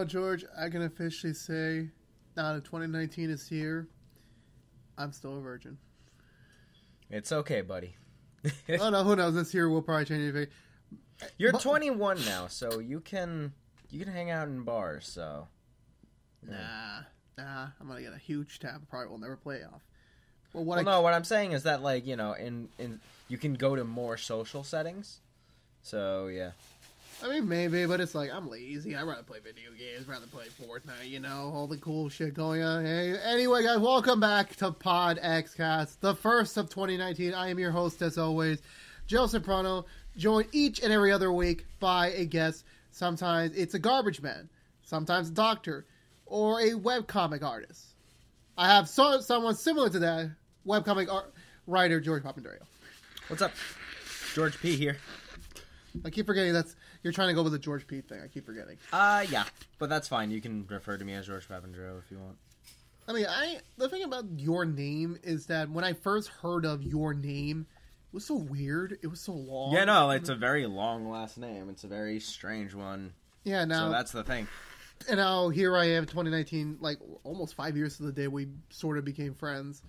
what, George? I can officially say, now that 2019 is here, I'm still a virgin. It's okay, buddy. Oh, no, who knows? This year we'll probably change anything. You're 21 now, so you can hang out in bars, so... Nah, I'm gonna get a huge tab. Probably will never play off. Well, what I'm saying is that, like, you know, in you can go to more social settings. So, yeah. I mean, maybe, but it's like, I'm lazy. I'd rather play video games, rather play Fortnite, you know, all the cool shit going on. Hey, anyway, guys, welcome back to PodXCast, the first of 2019. I am your host, as always, Joseph Prano, joined each and every other week by a guest. Sometimes it's a garbage man, sometimes a doctor, or a webcomic artist. I have someone similar to that, webcomic writer, George Papandreou. What's up? George P. here. I keep forgetting you're trying to go with the George P. thing. I keep forgetting. Yeah, but that's fine. You can refer to me as George Papandreou if you want. I mean, the thing about your name is that when I first heard of your name, it was so weird. It was so long. Yeah, no, it's a very long last name. It's a very strange one. Yeah, now... So that's the thing. And now here I am, 2019, like almost 5 years to the day we sort of became friends.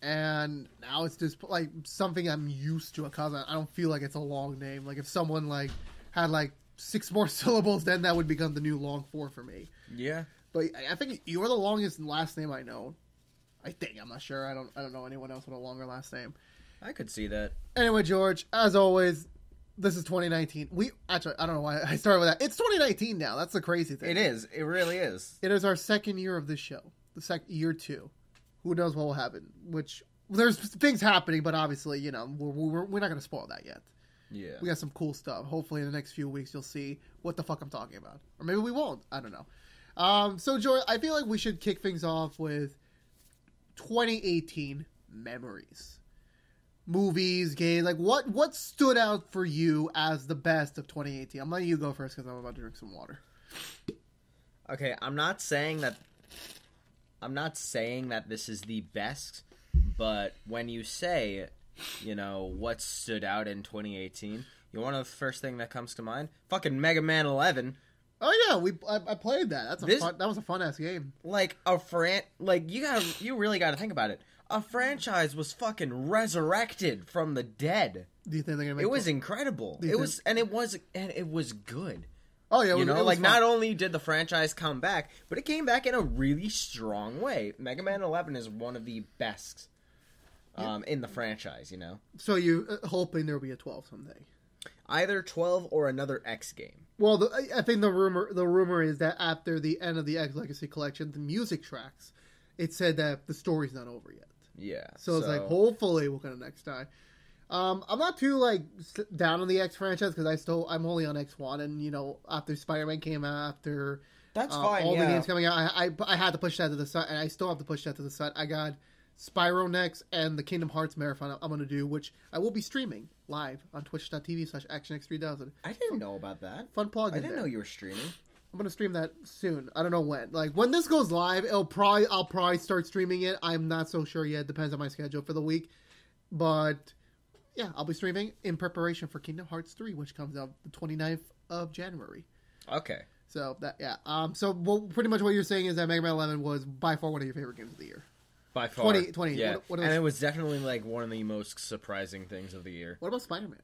And now it's just like something I'm used to because I don't feel like it's a long name. Like if someone like had like 6 more syllables, then that would become the new long 4 for me. Yeah. But I think you're the longest last name I know. I think. I'm not sure. I don't know anyone else with a longer last name. I could see that. Anyway, George, as always, this is 2019. I don't know why I started with that. It's 2019 now. That's the crazy thing. It is. It really is. It is our second year of this show. Year 2. Who knows what will happen? Which there's things happening, but obviously, you know, we're not going to spoil that yet. Yeah. We got some cool stuff. Hopefully, in the next few weeks, you'll see what the fuck I'm talking about, or maybe we won't. I don't know. So, Joy, I feel like we should kick things off with 2018 memories. Movies, games, like what stood out for you as the best of 2018? I'm letting you go first because I'm about to drink some water. Okay, I'm not saying that this is the best, but when you say, you know, what stood out in 2018, you want to know the first thing that comes to mind? Fucking Mega Man 11. Oh yeah, I played that. That was a fun ass game. Like you really got to think about it. A franchise was fucking resurrected from the dead. Do you think they're gonna make it? Was incredible. It was good. Oh yeah, you know, like not only did the franchise come back, but it came back in a really strong way. Mega Man 11 is one of the best in the franchise. You know. So you're hoping there will be a 12 someday. Either 12 or another X game. Well, I think the rumor is that after the end of the X Legacy Collection, the music tracks, it said that the story's not over yet. Yeah. So it's like, hopefully we'll get a next time. I'm not too like down on the X franchise because I'm only on X1, and you know after Spider-Man came out, after that's fine. All the games coming out, I had to push that to the side, and I still have to push that to the side. I got Spyro next and the Kingdom Hearts marathon I'm going to do, which I will be streaming live on twitch.tv/ActionX3000. I didn't know about that. Fun plug. I didn't know you were streaming. I'm going to stream that soon. I don't know when. Like, when this goes live, I'll probably start streaming it. I'm not so sure yet. Depends on my schedule for the week. But, yeah, I'll be streaming in preparation for Kingdom Hearts 3, which comes out the 29th of January. Okay. So, pretty much what you're saying is that Mega Man 11 was by far one of your favorite games of the year. By far. 20, yeah. And it was definitely, like, one of the most surprising things of the year. What about Spider-Man?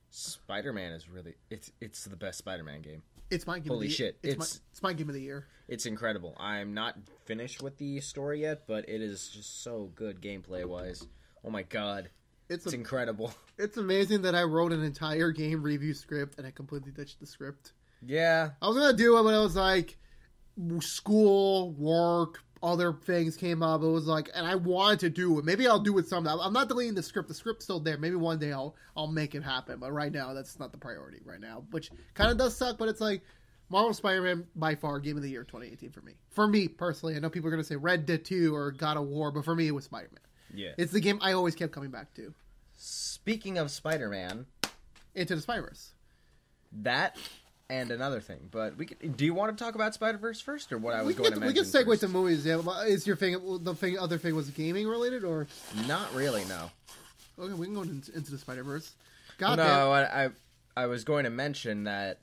Spider-Man is really... It's the best Spider-Man game. It's my game Holy of the shit. year. It's my game of the year. It's incredible. I'm not finished with the story yet, but it is just so good gameplay-wise. Oh my god. It's incredible. It's amazing that I wrote an entire game review script and I completely ditched the script. Yeah. I was going to do it, but it was like school, work, other things came up. It was like, and I wanted to do it. Maybe I'll do it someday. I'm not deleting the script. The script's still there. Maybe one day I'll make it happen. But right now, that's not the priority right now, which kind of does suck. But it's like Marvel Spider-Man by far game of the year 2018 for me. For me personally, I know people are going to say Red Dead 2 or God of War, but for me it was Spider-Man. Yeah, it's the game I always kept coming back to. Speaking of Spider-Man, Into the Spider-Verse. That. And another thing, but do you want to talk about Spider-Verse first, or what I was going to mention? We can segue first? to movies. Yeah, is your thing other thing was gaming related, or not really? No. Okay, we can go into the Spider-Verse. God damn. No, I was going to mention that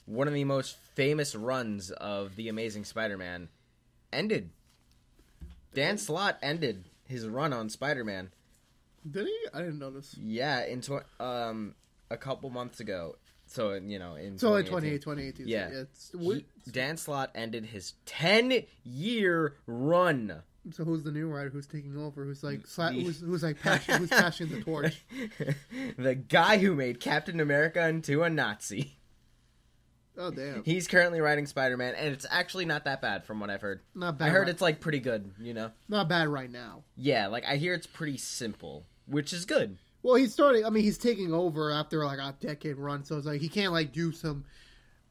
one of the most famous runs of The Amazing Spider-Man ended. Dan Slott ended his run on Spider-Man. Did he? I didn't notice. Yeah, a couple months ago. So, in 2018. Yeah. Dan Slott ended his 10-year run. So who's the new writer? Who's taking over? Who's passing the torch? The guy who made Captain America into a Nazi. Oh damn! He's currently writing Spider-Man, and it's actually not that bad from what I've heard. Not bad. I heard it's pretty good. Not bad right now. Yeah, I hear it's pretty simple, which is good. Well, he's starting. I mean, he's taking over after a decade run, so it's he can't do some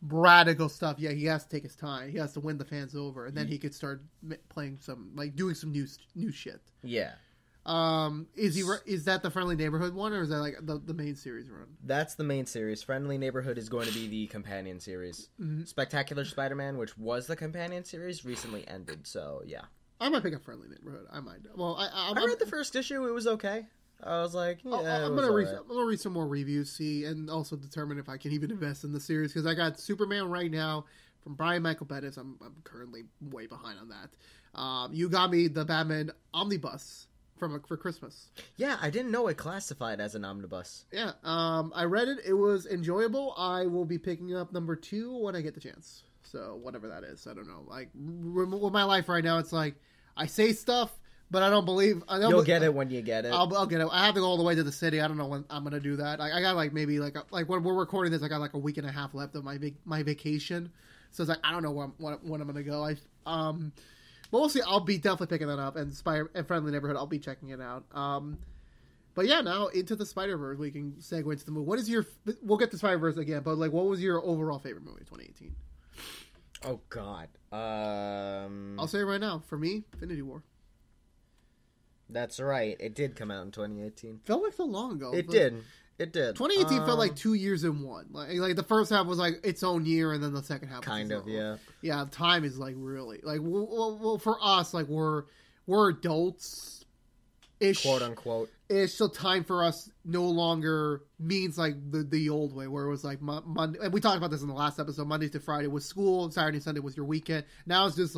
radical stuff. Yeah, he has to take his time. He has to win the fans over, and then he could start playing some doing some new shit. Yeah. Is that the Friendly Neighborhood one, or is that the main series run? That's the main series. Friendly Neighborhood is going to be the companion series. Mm-hmm. Spectacular Spider-Man, which was the companion series, recently ended. So yeah, I might pick up Friendly Neighborhood. I might. Well, I read the first issue. It was okay. I was like, yeah, I'm gonna read some more reviews, and also determine if I can even invest in the series, because I got Superman right now from Brian Michael Bendis. I'm currently way behind on that. You got me the Batman Omnibus for Christmas. Yeah, I didn't know it classified as an omnibus. Yeah, I read it. It was enjoyable. I will be picking up number 2 when I get the chance. So whatever that is, I don't know. With my life right now, it's I say stuff, but I don't believe. You'll get it when you get it. I'll get it. I have to go all the way to the city. I don't know when I'm gonna do that. I got maybe when we're recording this, I got a week and a half left of my vacation. So it's I don't know when I'm gonna go. But we'll see. I'll be definitely picking that up, and Friendly Neighborhood, I'll be checking it out. But yeah, now into the Spider-Verse, we can segue into the movie. What is we'll get to Spider-Verse again, but what was your overall favorite movie of 2018? Oh God. I'll say it right now. For me, Infinity War. That's right. It did come out in 2018. Felt like so long ago. It did. 2018 felt like 2 years in one. Like the first half was its own year, and then the second half was yeah. Yeah, time is really well for us, we're adults ish, quote unquote ish. So time for us no longer means the old way, where it was Monday. And we talked about this in the last episode. Monday to Friday was school. Saturday and Sunday was your weekend. Now it's just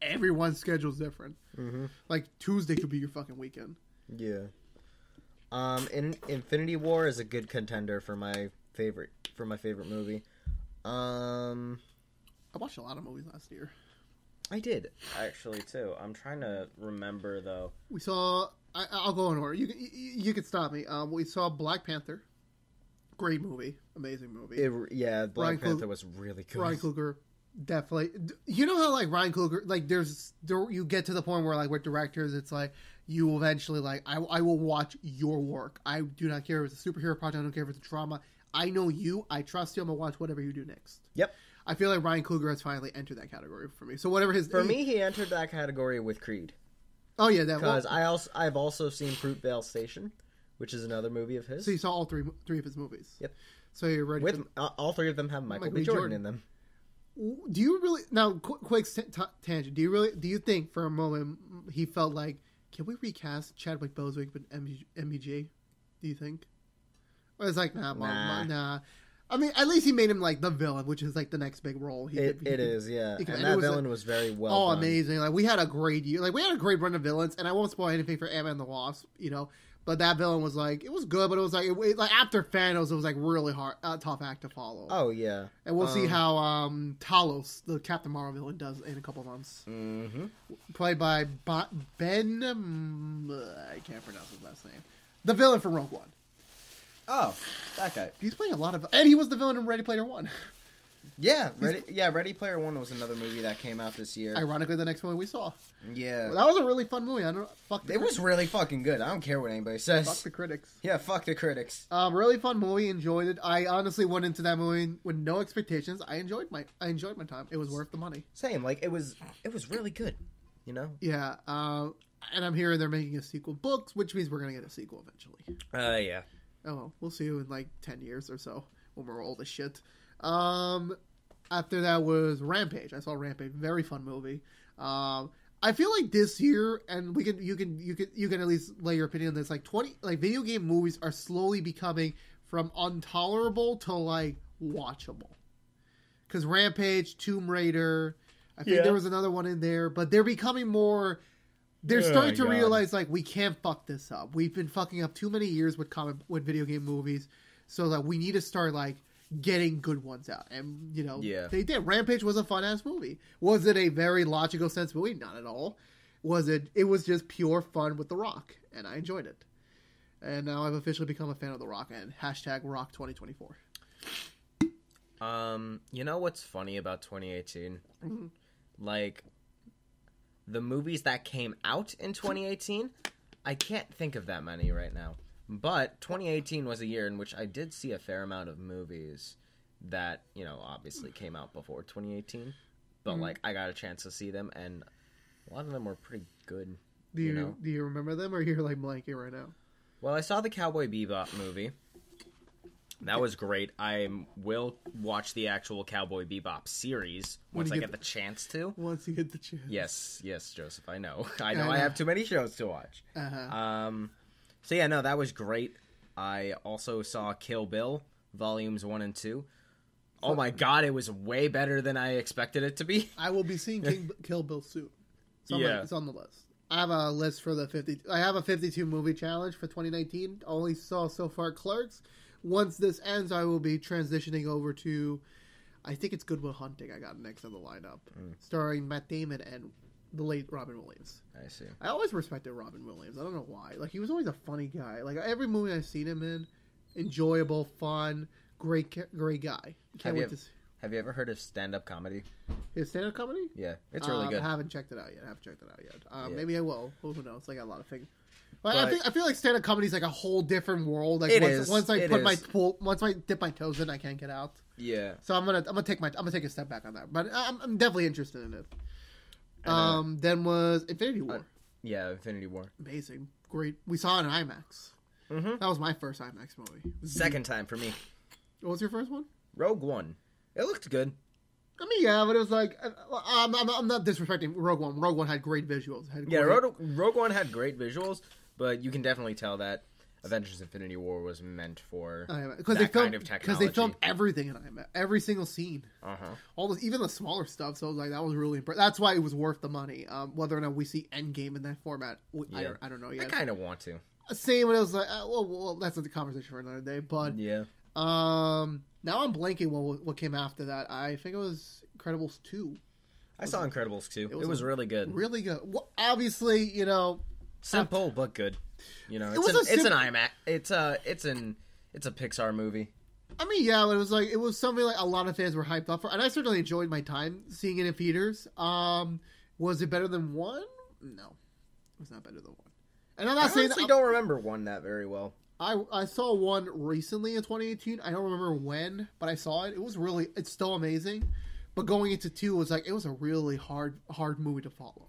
everyone's schedule's different. Mm-hmm. Tuesday could be your fucking weekend. Yeah. Infinity War is a good contender for my favorite movie. I watched a lot of movies last year. I did actually too. I'm trying to remember though. We saw. I'll go in order. You can stop me. We saw Black Panther. Great movie, amazing movie. Black Panther was really good. Ryan Coogler, definitely. You know how Ryan Coogler, you get to the point where with directors, it's you eventually I will watch your work. I do not care if it's a superhero project. I don't care if it's a drama. I know you. I trust you. I'm gonna watch whatever you do next. Yep. I feel like Ryan Coogler has finally entered that category for me. So whatever he entered that category with Creed. Oh yeah, because I've also seen Fruitvale Station, which is another movie of his. So you saw all three of his movies. Yep. So you're ready. All three of them have Michael B. Jordan in them. Do you really now? Quick tangent. Do you think for a moment he felt can we recast Chadwick Boseman with MBG? Do you think? Or it's nah. I mean, at least he made him the villain, which is the next big role. It is, yeah. And that villain was very well done. Amazing! We had a great year. We had a great run of villains, and I won't spoil anything for Ant-Man and the Wasp, But that villain was it was good, but it was after Thanos, it was really hard, tough act to follow. Oh yeah, and we'll see how Talos, the Captain Marvel villain, does in a couple months. Mm-hmm. Played by Ben. I can't pronounce his last name. The villain from Rogue One. Oh, that guy. He's playing a lot of, and he was the villain in Ready Player One. Yeah, Ready Player One was another movie that came out this year. Ironically, the next movie we saw. Yeah, that was a really fun movie. It was really fucking good. I don't care what anybody says. Fuck the critics. Yeah, fuck the critics. Really fun movie. Enjoyed it. I honestly went into that movie with no expectations. I enjoyed my time. It was worth the money. Same. It was really good. Yeah. And I'm hearing they're making a sequel books, which means we're gonna get a sequel eventually. Yeah. Oh well, we'll see you in 10 years or so when we're old as shit. After that was Rampage. I saw Rampage, very fun movie. I feel like this year, and you can at least lay your opinion on this. Video game movies are slowly becoming from intolerable to watchable. Because Rampage, Tomb Raider, I think there was another one in there, but they're becoming more. They're starting to realize like we can't fuck this up. We've been fucking up too many years with video game movies, so that we need to start like getting good ones out. And they did. Rampage was a fun ass movie. Was it a very logical sense movie? Not at all. Was it? It was just pure fun with The Rock, and I enjoyed it. And now I've officially become a fan of The Rock and # Rock 2024. You know what's funny about 2018? Mm-hmm. Like, the movies that came out in 2018, I can't think of that many right now. But 2018 was a year in which I did see a fair amount of movies that, obviously came out before 2018. But, like, I got a chance to see them, and a lot of them were pretty good. Do you remember them, or you're, like, blanking right now? Well, I saw the Cowboy Bebop movie. That was great. I will watch the actual Cowboy Bebop series once I get the chance to. Once you get the chance. Yes, Joseph. I know. I have too many shows to watch. So yeah, no, that was great. I also saw Kill Bill Volumes 1 and 2. Oh my god, it was way better than I expected it to be. I will be seeing Kill Bill soon. It's on the list. I have a list for the 50. I have a 52 movie challenge for 2019. Only saw so far Clerks. Once this ends, I will be transitioning over to, I think it's Good Will Hunting I got next on the lineup, starring Matt Damon and the late Robin Williams. I see. I always respected Robin Williams. I don't know why. Like, he was always a funny guy. Like, every movie I've seen him in, enjoyable, fun, great guy. Have you ever heard of stand-up comedy? His stand-up comedy? Yeah, it's really good. I haven't checked it out yet. Maybe I will. Who knows? I got a lot of things. I feel like stand-up comedy is like a whole different world. Like once I dip my toes in, I can't get out. Yeah. So I'm gonna take a step back on that. But I'm definitely interested in it. Then was Infinity War. Infinity War. Amazing, great. We saw it in IMAX. Mm-hmm. That was my first IMAX movie. Second time for me. What was your first one? Rogue One. It looked good. I mean, yeah, but it was like I'm not disrespecting Rogue One. Rogue One had great visuals. Rogue One had great visuals. But you can definitely tell that Avengers Infinity War was meant for kind of technology. Because they filmed everything in IMAX. Every single scene. Even the smaller stuff. So that was really impressive. That's why it was worth the money. Whether or not we see Endgame in that format, I don't know yet. I kind of want to. Same when it was like, well, that's a conversation for another day. But yeah. Now I'm blanking what came after that. I think it was Incredibles 2. I saw Incredibles 2. It was really good. Really good. Well, obviously, simple but good. It's an IMAX. It's a Pixar movie. I mean, yeah, but it was something like a lot of fans were hyped up for, and I certainly enjoyed my time seeing it in theaters. Was it better than 1? No, it was not better than 1. And I'm not saying I don't remember 1 that very well. I saw 1 recently in 2018. I don't remember when, but I saw it. It's still amazing. But going into 2 it was a really hard movie to follow.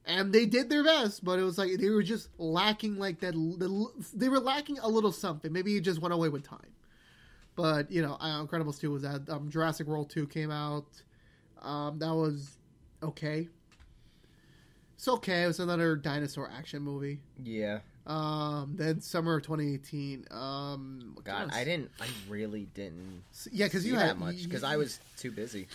And they did their best, but it was like they were just lacking like that. They were lacking a little something. Maybe it just went away with time. But Incredibles 2 was that. Jurassic World 2 came out. That was okay. It's okay. It was another dinosaur action movie. Yeah. Then summer of 2018. God, I really didn't. Yeah, because you had that much because I was too busy.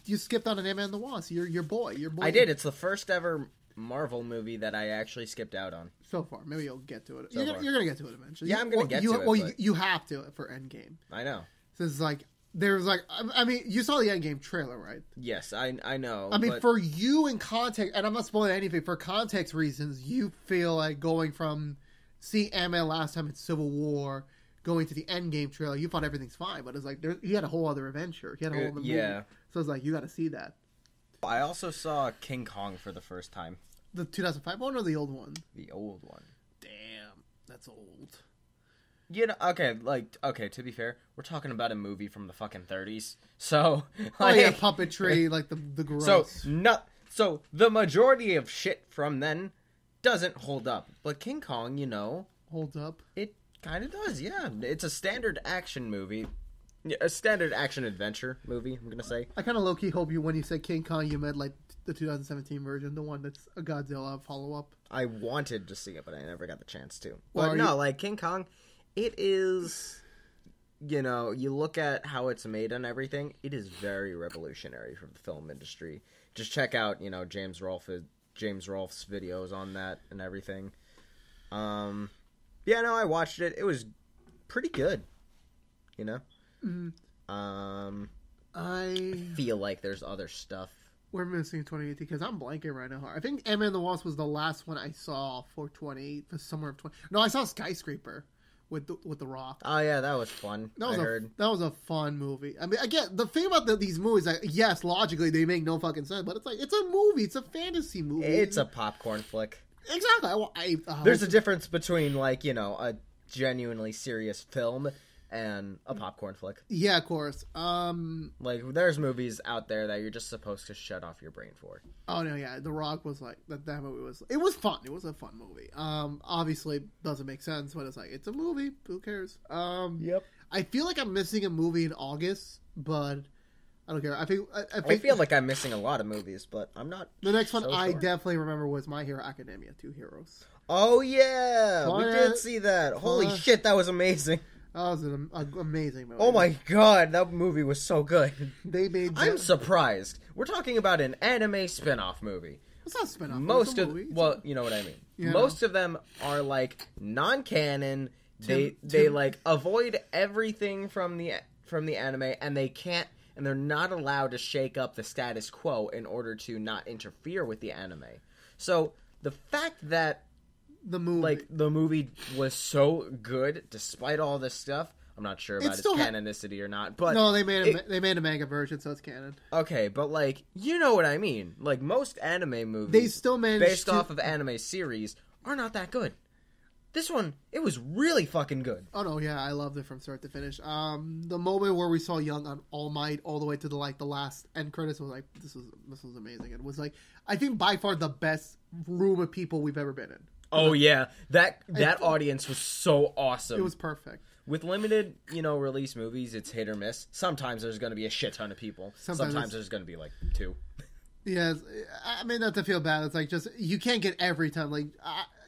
You skipped on an Ant-Man and the Wasp. Your boy. I did. It's the first ever Marvel movie that I actually skipped out on. So far. Maybe you'll get to it. You're going to get to it eventually. Yeah, I'm going to get to it. Well, you have to for Endgame. I know. So it's like, I mean, you saw the Endgame trailer, right? Yes, I know. I mean, for you in context, and I'm not spoiling anything, for context reasons, you feel like going from seeing Ant-Man last time in Civil War, going to the Endgame trailer, you thought everything's fine, but it's like, he had a whole other adventure. He had a whole other movie. So it's like, you got to see that. I also saw King Kong for the first time. The 2005 one or the old one? The old one. Damn, that's old. Okay, to be fair, we're talking about a movie from the fucking 30s. So, puppetry, like the gross. So the majority of shit from then doesn't hold up. But King Kong, holds up. It kind of does, yeah. It's a standard action movie. A standard action adventure movie, I'm gonna say. I kind of low-key hope when you said King Kong, you meant like the 2017 version, the one that's a Godzilla follow-up. I wanted to see it, but I never got the chance to. Well, like King Kong, it is... you know, you look at how it's made and everything, it is very revolutionary for the film industry. Just check out, you know, James Rolfe's videos on that and everything. Yeah, no, I watched it. It was pretty good, you know? I feel like there's other stuff. We're missing 2018 because I'm blanking right now. I think Ant-Man and the Wasp was the last one I saw for the summer of 20. No, I saw Skyscraper with the Rock. Oh yeah, that was fun. That was a fun movie. I mean, again, the thing about these movies, like, yes, logically they make no fucking sense, but it's like it's a movie. It's a fantasy movie. It's a popcorn flick. Exactly. There's a difference between, like, you know, a genuinely serious film and a popcorn flick. Yeah, of course. Like, there's movies out there that you're just supposed to shut off your brain for. Oh no, yeah, The Rock was like that movie was. It was fun. It was a fun movie. Obviously it doesn't make sense, but it's like it's a movie. Who cares? Yep. I feel like I'm missing a movie in August, but I don't care. I feel like I'm missing a lot of movies, but I'm not. The next one I definitely remember was My Hero Academia: 2 Heroes. Oh yeah, we did see that. Holy shit, that was amazing. That was an amazing movie. Oh my god, that movie was so good. I'm surprised. We're talking about an anime spin-off movie. It's not a spin-off. Well, you know what I mean. Yeah. Most of them are like non-canon. They like avoid everything from the anime, and they're not allowed to shake up the status quo in order to not interfere with the anime. So the fact that the movie was so good despite all this stuff, I'm not sure about its canonicity or not, but no, they made a manga version, so it's canon. Okay, but like, you know what I mean. Like, most anime movies they still based off of anime series are not that good. This one, it was really fucking good. Oh no, yeah, I loved it from start to finish. The moment where we saw Young on All Might all the way to the last end credits was like, this was amazing. It was like, I think by far the best room of people we've ever been in. Oh yeah, that audience was so awesome. It was perfect. With limited, you know, release movies, it's hit or miss. Sometimes there's going to be a shit ton of people. Sometimes there's going to be like 2. Yes, I mean, not to feel bad. It's like, just, you can't get every time. Like,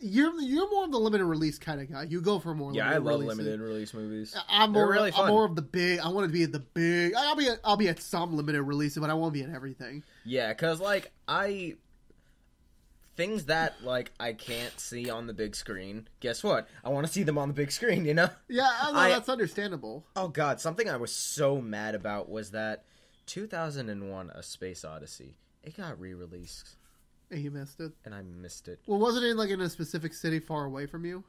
you're more of the limited release kind of guy. You go for more. Yeah, I love limited release movies. I'm really fun. I'm more of the big. I want to be at the big. I'll be at some limited release, but I won't be at everything. Yeah, because like things that, like, I can't see on the big screen, guess what? I want to see them on the big screen, you know? Yeah, that's understandable. Oh, God, something I was so mad about was that 2001 A Space Odyssey, it got re-released. And you missed it? And I missed it. Well, wasn't it, like, in a specific city far away from you?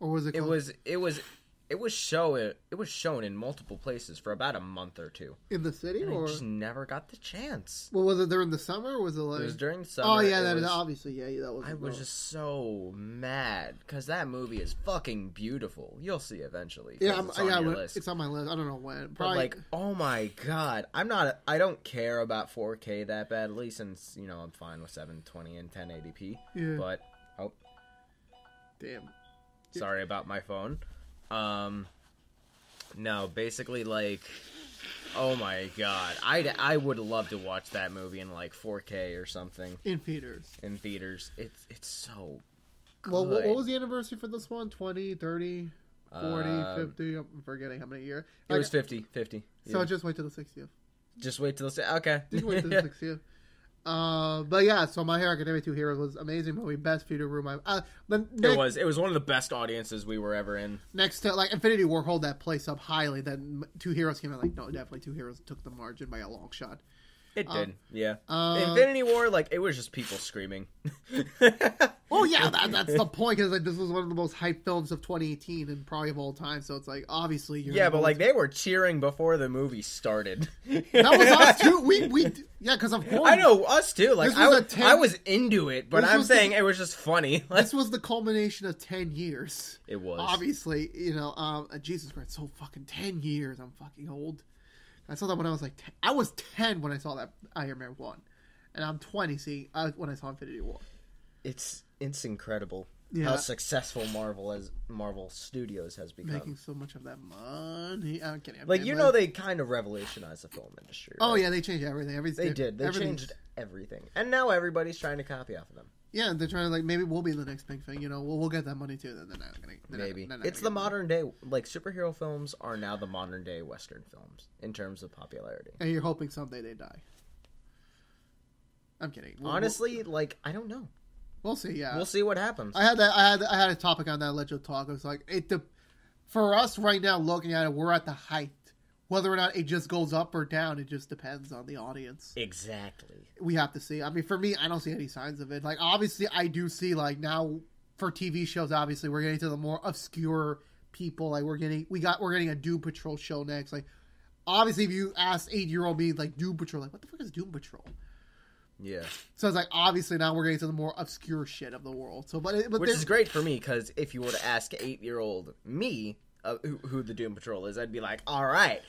Or was it close? It was shown in multiple places for about a month or 2. In the city, and or I just never got the chance. Well, was it during the summer, or was it like? It was during the summer. Oh yeah, obviously, yeah, that was. I was just so mad because that movie is fucking beautiful. You'll see eventually. Yeah, it's on your list. It's on my list. I don't know when. But like, oh my god, I don't care about 4K that badly, since, you know, I'm fine with 720 and 1080p. Yeah. But damn. Sorry about my phone. No, basically, like, oh my god, I would love to watch that movie in like 4K or something in theaters. It's so good. Well, what was the anniversary for this one? 20, 30, 40, 50? I'm forgetting how many years. It was 50. So yeah. just wait till the 60th. Just wait till the okay. Just wait till the 60th. But yeah, so My Hero Academia 2 Heroes was amazing movie, best theater room it was one of the best audiences we were ever in. Next to, like, Infinity War hold that place up highly, then 2 Heroes came out, like, no, definitely 2 Heroes took the margin by a long shot. It did, yeah. Infinity War, like, it was just people screaming. Oh yeah, that's the point, because like, this was one of the most hyped films of 2018 and probably of all time, so it's like, obviously but like, they were cheering before the movie started. That was us too. Yeah, because of course. I know, us too. Like, I was into it, but I'm saying it was just funny. This was the culmination of 10 years. It was. Obviously, you know, Jesus Christ, so fucking 10 years. I'm fucking old. I saw that when I was like 10. I was 10 when I saw that Iron Man 1. And I'm 20 when I saw Infinity War. It's incredible. how successful Marvel Studios has become. Making so much of that money. I'm kidding. They kind of revolutionized the film industry. Right? Oh yeah, they changed everything. They did. They changed everything, and now everybody's trying to copy off of them. Yeah, they're trying to maybe we'll be the next big thing. We'll get that money too. Then they're not gonna. Maybe it's the modern day. Superhero films are now the modern day Western films in terms of popularity. And you're hoping someday they die. I'm kidding. Honestly, I don't know. We'll see. Yeah, we'll see what happens. I had a topic on that. Let you talk. It was for us right now, looking at it, we're at the height. Whether or not it just goes up or down, it just depends on the audience. Exactly. We have to see. I mean, for me, I don't see any signs of it. Obviously, I do see, now, for TV shows, obviously, we're getting to the more obscure people. We're getting a Doom Patrol show next. Obviously, if you ask 8-year-old me, Doom Patrol, what the fuck is Doom Patrol? Yeah. So it's obviously, now we're getting to the more obscure shit of the world. So, which is great for me, because if you were to ask 8-year-old me, who the Doom Patrol is, I'd be like, all right,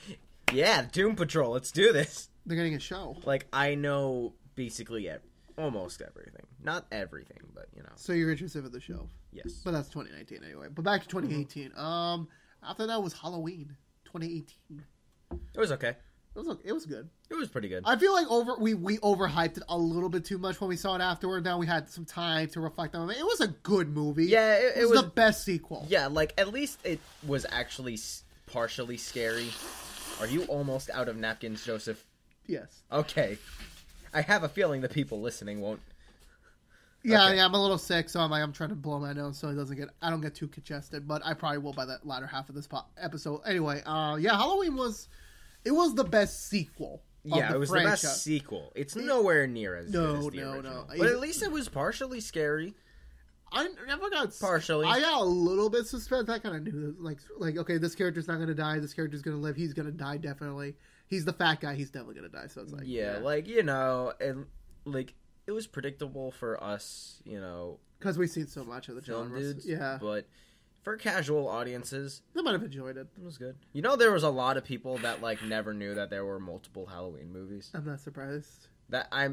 yeah, Doom Patrol, let's do this. They're getting a show. I know basically almost everything. Not everything, but So you're interested in the show? Yes. But that's 2019 anyway. But back to 2018. Mm-hmm. After that was Halloween, 2018. It was okay. It was good. It was pretty good. I feel like we overhyped it a little bit too much when we saw it afterward. Now we had some time to reflect on it. It was a good movie. Yeah, it was the best sequel. Yeah, at least it was actually partially scary. Are you almost out of napkins, Joseph? Yes. Okay. I have a feeling the people listening won't. Yeah, okay. Yeah, I'm a little sick, so I'm trying to blow my nose so I don't get too congested. But I probably will by the latter half of this episode. Anyway, Halloween was. It was the best sequel. Yeah, it was franchise. The best sequel. It's nowhere near as good as the original. No. But at least it was partially scary. I never got... Partially. I got a little bit suspense. I kind of knew this. Okay, this character's not going to die. This character's going to live. He's going to die, definitely. He's the fat guy. He's definitely going to die. So it's it was predictable for us, because we've seen so much of the film genres. Dudes. Yeah. But... for casual audiences, they might have enjoyed it. It was good. There was a lot of people that never knew that there were multiple Halloween movies. I'm not surprised. That I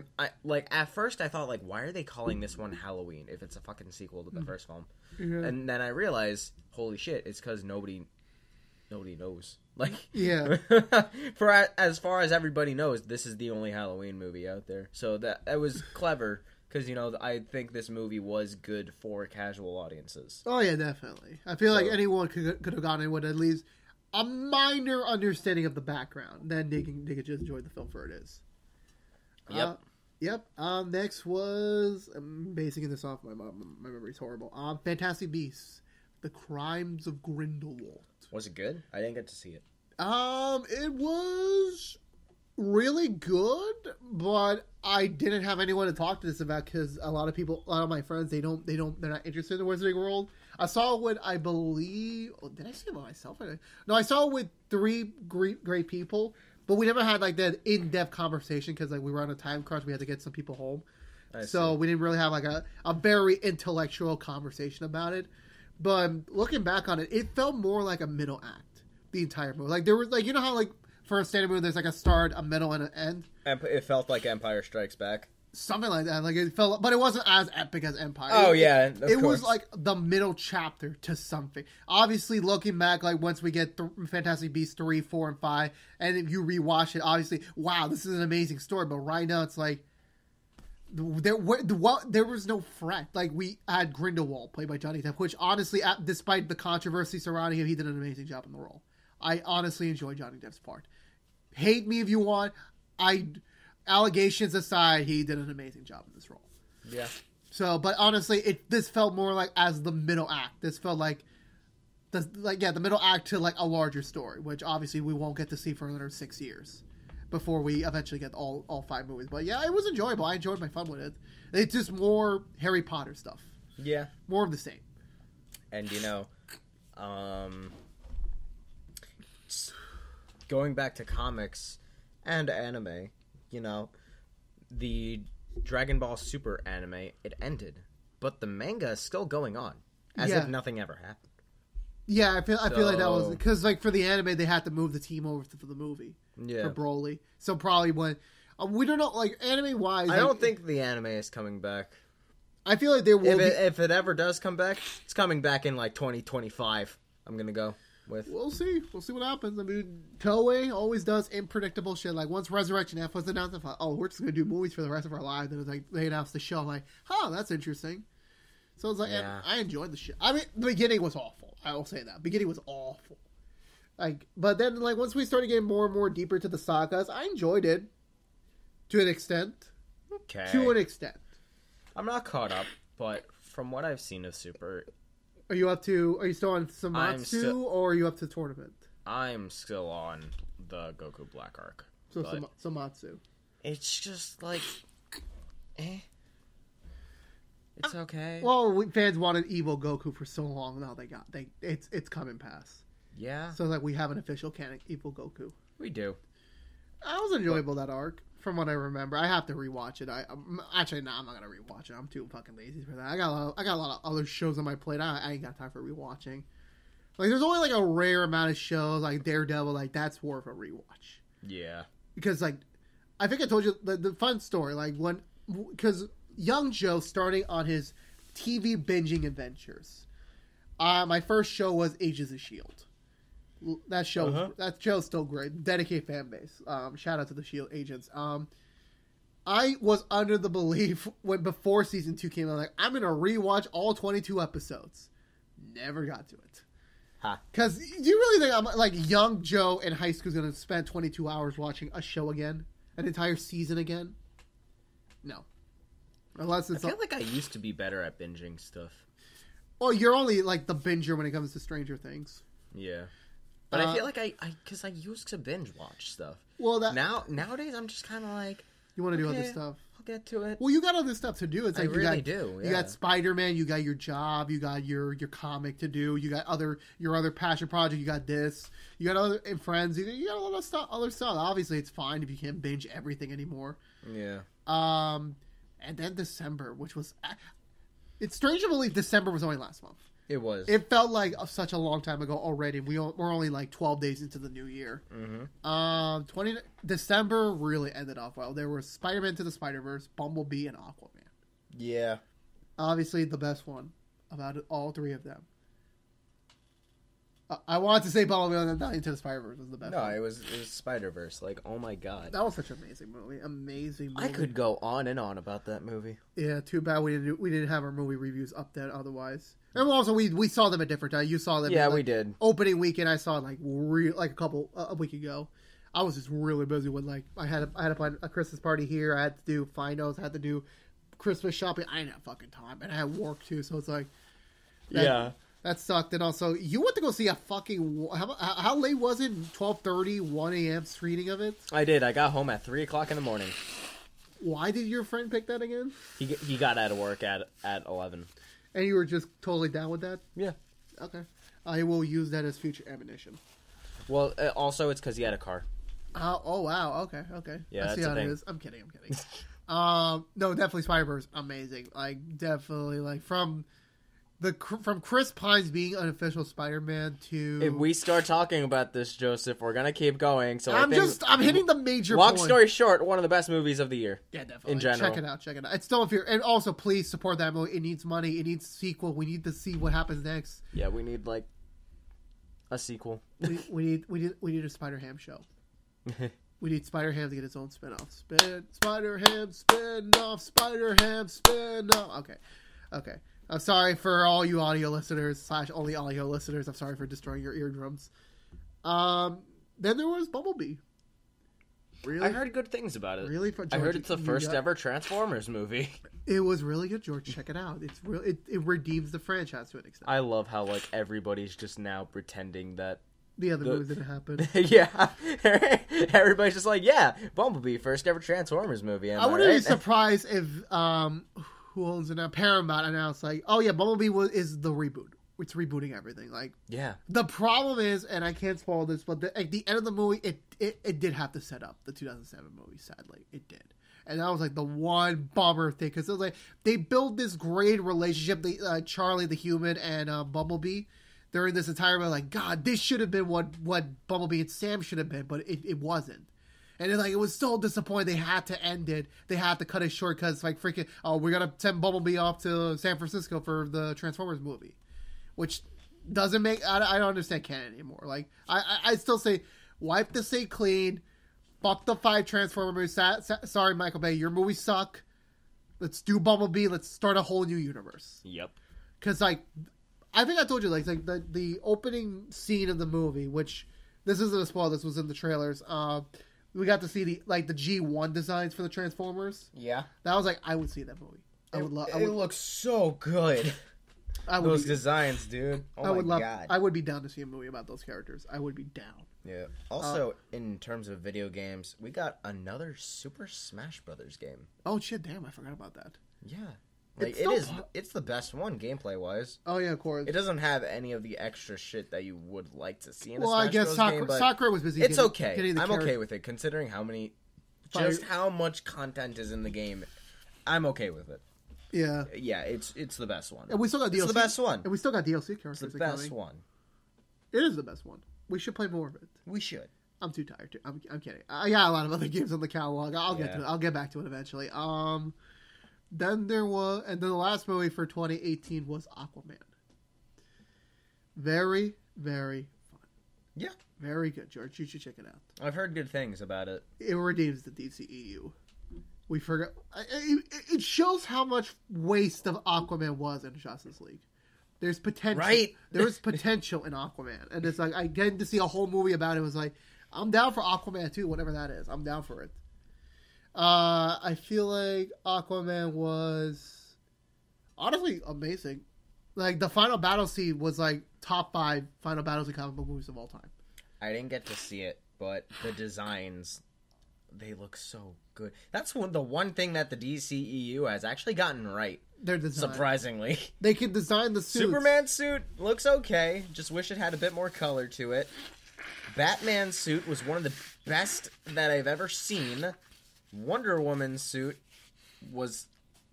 at first I thought why are they calling this one Halloween if it's a fucking sequel to the first film? Yeah. And then I realized, holy shit, it's because nobody knows. Yeah. For as far as everybody knows, this is the only Halloween movie out there. So that was clever. Because, I think this movie was good for casual audiences. Oh, yeah, definitely. I feel like anyone could have gotten in with at least a minor understanding of the background. Then they could just enjoy the film for it is. Yep. Next was... I'm basing this off. My memory's horrible. Fantastic Beasts. The Crimes of Grindelwald. Was it good? I didn't get to see it. It was... really good, but I didn't have anyone to talk to this about because a lot of my friends, they're not interested in the Wizarding World. I saw it with, I believe, did I see it by myself? No, I saw it with 3 great people, but we never had that in-depth conversation because we were on a time crunch. We had to get some people home. So we didn't really have a very intellectual conversation about it. But looking back on it, it felt more like a middle act, the entire movie. There was you know how for a standard movie, there's a start, a middle, and an end. It felt like Empire Strikes Back. Something like that. It felt, but it wasn't as epic as Empire. Oh, yeah, of course. Was the middle chapter to something. Obviously, looking back, once we get Fantastic Beasts 3, 4, and 5, and if you rewatch it, obviously, wow, this is an amazing story. But right now, it's there was no threat. We had Grindelwald, played by Johnny Depp, which honestly, despite the controversy surrounding him, he did an amazing job in the role. I honestly enjoy Johnny Depp's part. Hate me if you want. Allegations aside, he did an amazing job in this role. Yeah. So, but honestly, this felt more as the middle act. This felt the middle act to a larger story, which obviously we won't get to see for another 6 years before we eventually get all 5 movies. But yeah, it was enjoyable. I enjoyed my fun with it. It's just more Harry Potter stuff. Yeah. More of the same. And going back to comics and anime, the Dragon Ball Super anime, it ended, but the manga is still going on, as if nothing ever happened. Yeah, I feel like that was because for the anime they had to move the team over for the movie. Yeah, for Broly. So probably when we don't know, anime wise, I don't think the anime is coming back. I feel like there will if it ever does come back, it's coming back in like 2025. I'm gonna go with. We'll see. We'll see what happens. I mean, Toei always does unpredictable shit. Like once Resurrection F was announced, I thought, oh, we're just gonna do movies for the rest of our lives. And it's like they announced the show. I'm like, huh, that's interesting. So it's like, yeah. I enjoyed the shit. I mean, the beginning was awful. I will say that. The beginning was awful. Like, but then like once we started getting more and more deeper to the sagas, I enjoyed it to an extent. Okay. To an extent. I'm not caught up, but from what I've seen of Super. Are you still on Samatsu, or are you up to tournament? I'm still on the Goku Black Arc. So Samatsu. It's just like, It's okay. Well, fans wanted evil Goku for so long. Now it's coming past. Yeah. So like we have an official canon evil Goku. We do. That was enjoyable, that arc. From what I remember, I have to rewatch it. I'm not gonna rewatch it. I'm too fucking lazy for that. I got a lot of other shows on my plate. I ain't got time for rewatching. Like, there's only like a rare amount of shows like Daredevil. Like that's worth a rewatch. Yeah. Because like, I think I told you the fun story. Like because young Joe starting on his TV binging adventures. My first show was Agents of S.H.I.E.L.D. That show's still great. Dedicated fan base. Shout out to the S.H.I.E.L.D. agents. I was under the belief before season 2 came out, like, I'm gonna rewatch all 22 episodes. Never got to it. Because do you really think I'm like young Joe in high school is gonna spend 22 hours watching a show again, an entire season again? No. Unless it's I feel like I used to be better at binging stuff. Well, you're only like the binger when it comes to Stranger Things. Yeah. But I feel like because I used to binge watch stuff. Well, nowadays I'm just kind of like, you want to do other stuff. I'll get to it. Well, you got other stuff to do. It's like I do. You got Spider-Man. You got your job. You got your comic to do. You got your other passion project. You got this. You got other friends. You got a lot of stuff. Other stuff. Obviously, it's fine if you can't binge everything anymore. Yeah. And then December, which was, it's strange to believe December was only last month. It was. It felt like such a long time ago already. We're only like 12 days into the new year. Mm-hmm. December really ended off well. There was Spider-Man to the Spider-Verse, Bumblebee, and Aquaman. Yeah. Obviously the best one about all three of them. I wanted to say Bumblebee and then Into the Spider-Verse was the best one. No, it was Spider-Verse. Like, oh my god. That was such an amazing movie. Amazing movie. I could go on and on about that movie. Yeah, too bad we didn't have our movie reviews up then otherwise. And also we saw them at different times. You saw them. Yeah, we did. Opening weekend, I saw it a week ago. I was just really busy with like I had to plan a Christmas party here. I had to do finals. I had to do Christmas shopping. I didn't have fucking time, and I had work too. So it's like, that sucked. And also, you went to go see a fucking how late was it? 12:30, 1 a.m. screening of it. I did. I got home at 3:00 in the morning. Why did your friend pick that again? He got out of work at 11. And you were just totally down with that? Yeah. Okay. I will use that as future ammunition. Well, also, it's because he had a car. Oh, wow. Okay. Yeah, I see how it is. I'm kidding. No, definitely Spider-Verse. Amazing. Like, definitely, like, from Chris Pine's being unofficial Spider-Man to... If we start talking about this, Joseph, we're gonna keep going. So I'm hitting the major long point. Story short, one of the best movies of the year. Yeah, definitely. In general. Check it out. It's still and also please support that movie. It needs money. It needs a sequel. We need to see what happens next. Yeah, we need like a sequel. we need a Spider-Ham show. We need Spider-Ham to get its own spin-off. Spider-Ham spin-off. Spider-Ham spin-off. Okay. I'm sorry for all you audio listeners / only audio listeners. I'm sorry for destroying your eardrums. Then there was Bumblebee. Really? I heard good things about it. Really? I heard it's the first ever Transformers movie. It was really good, George. Check it out. It's real. It redeems the franchise to an extent. I love how like everybody's just now pretending that the other movies didn't happen. Yeah. Everybody's just like, yeah, Bumblebee, first ever Transformers movie. I wouldn't be surprised if who owns it now? Paramount announced like, oh yeah, Bumblebee is the reboot. It's rebooting everything. Like, yeah. The problem is, and I can't spoil this, but at the end of the movie, it did have to set up the 2007 movie. Sadly, it did, and that was like the one bummer thing because it was like they built this great relationship. Charlie the human and Bumblebee during this entire movie. Like, God, this should have been what Bumblebee and Sam should have been, but it wasn't. And it was so disappointing. They had to end it. They had to cut it short because freaking, we're gonna send Bumblebee off to San Francisco for the Transformers movie, which doesn't make. I don't understand canon anymore. I still say, wipe the slate clean. Fuck the 5 Transformers movies. Sorry, Michael Bay, your movies suck. Let's do Bumblebee. Let's start a whole new universe. Yep. Because I think I told you the opening scene of the movie, which this isn't a spoil. This was in the trailers. We got to see the G1 designs for the Transformers. Yeah. That was I would see that movie. It looks so good. Those designs, dude. Oh my god. I would be down to see a movie about those characters. I would be down. Yeah. Also, in terms of video games, we got another Super Smash Brothers game. Oh shit! Damn, I forgot about that. Yeah. It's the best one gameplay wise. Oh yeah, of course. It doesn't have any of the extra shit that you would like to see in a Smash Bros. Game. But Sakura was busy. It's okay. I'm okay with it considering how much content is in the game. I'm okay with it. Yeah. Yeah, it's the best one. And we still got DLC. It's the best one. And we still got DLC characters. It's the best one. It is the best one. We should play more of it. We should. I'm too tired to. I'm kidding. I got a lot of other games on the catalog. I'll get to it. I'll get back to it eventually. Then the last movie for 2018 was Aquaman. Very, very fun. Yeah. Very good, George. You should check it out. I've heard good things about it. It redeems the DCEU. We forgot. It shows how much waste of Aquaman was in Justice League. There's potential. Right. There's potential in Aquaman. And it's I get to see a whole movie about it. It was I'm down for Aquaman 2, whatever that is. I'm down for it. I feel like Aquaman was honestly amazing. The final battle scene was top 5 final battles in comic book movies of all time. I didn't get to see it, but the designs, they look so good. That's the one thing that the DCEU has actually gotten right. Their design. Surprisingly. They can design the suits. Superman suit looks okay. Just wish it had a bit more color to it. Batman's suit was one of the best that I've ever seen. Wonder Woman's suit was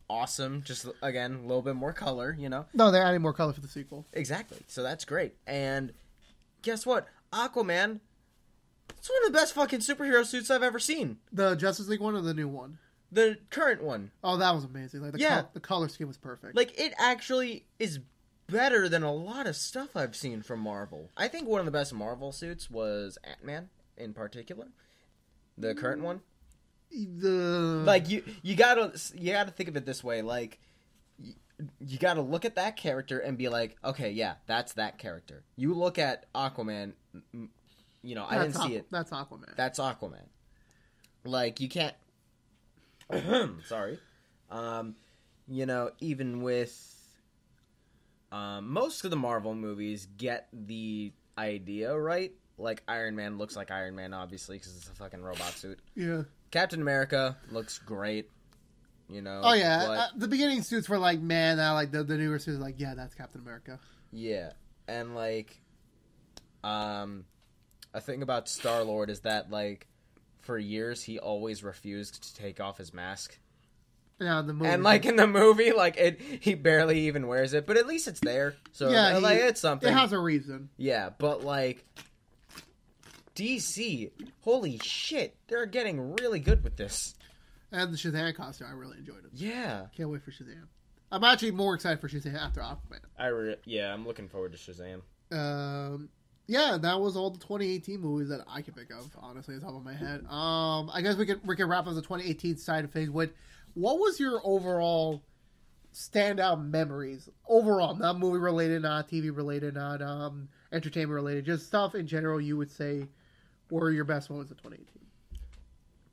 awesome. Just, again, a little bit more color, No, they're adding more color for the sequel. Exactly. So that's great. And guess what? Aquaman, it's one of the best fucking superhero suits I've ever seen. The Justice League one or the new one? The current one. Oh, that was amazing. The color scheme was perfect. It actually is better than a lot of stuff I've seen from Marvel. I think one of the best Marvel suits was Ant-Man in particular. The current one. You gotta think of it this way. You gotta look at that character and be like, okay, yeah, that's that character. You look at Aquaman, I didn't see it. That's Aquaman. That's Aquaman. You can't. Sorry. Even with most of the Marvel movies get the idea right. Iron Man looks like Iron Man, obviously, because it's a fucking robot suit. Yeah. Captain America looks great. Oh yeah, the beginning suits were man. Now the newer suits yeah, that's Captain America. Yeah, and a thing about Star-Lord is that for years he always refused to take off his mask. Yeah, in the movie. And in the movie, he barely even wears it, but at least it's there. So yeah, it's something. It has a reason. Yeah, but DC, holy shit, they're getting really good with this. And the Shazam costume, I really enjoyed it. Yeah. Can't wait for Shazam. I'm actually more excited for Shazam after Aquaman. I'm looking forward to Shazam. Yeah, that was all the 2018 movies that I can think of, honestly, on top of my head. I guess we can wrap up the 2018 side of things with, what was your overall standout memories? Overall, not movie related, not TV related, not entertainment related, just stuff in general you would say were your best moments of 2018.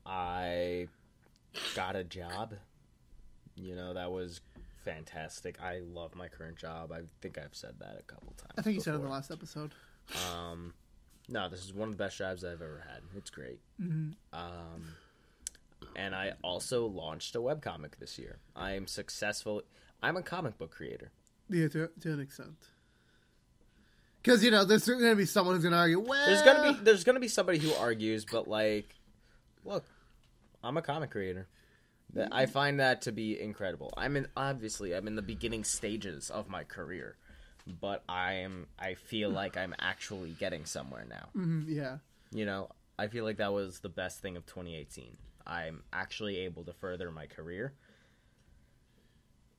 I got a job. That was fantastic. I love my current job. I think I've said that a couple times. I think you said it in the last episode. No, this is one of the best jobs I've ever had. It's great. Mm-hmm. And I also launched a webcomic this year. I am successful. I'm a comic book creator. Yeah, to an extent. Because, there's going to be someone who's going to argue, well... There's gonna be somebody who argues, but, look, I'm a comic creator. I find that to be incredible. I'm in the beginning stages of my career, but I feel like I'm actually getting somewhere now. Mm-hmm, yeah. I feel like that was the best thing of 2018. I'm actually able to further my career.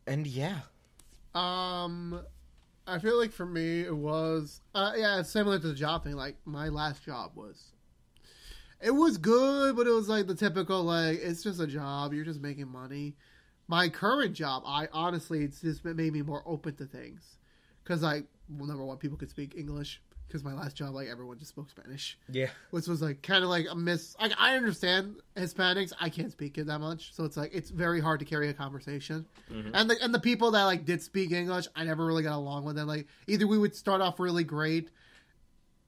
And yeah. I feel like for me it was it's similar to the job thing. Like my last job was good, but it was like the typical like it's just a job, you're just making money. My current job, I honestly, it's just made me more open to things because number one, people could speak English. Because my last job, like, everyone just spoke Spanish. Yeah. Which was, like, kind of like a miss... Like, I understand Hispanics. I can't speak it that much. So it's, like, it's very hard to carry a conversation. Mm-hmm. And the people that, like, did speak English, I never really got along with them. Like, either we would start off really great,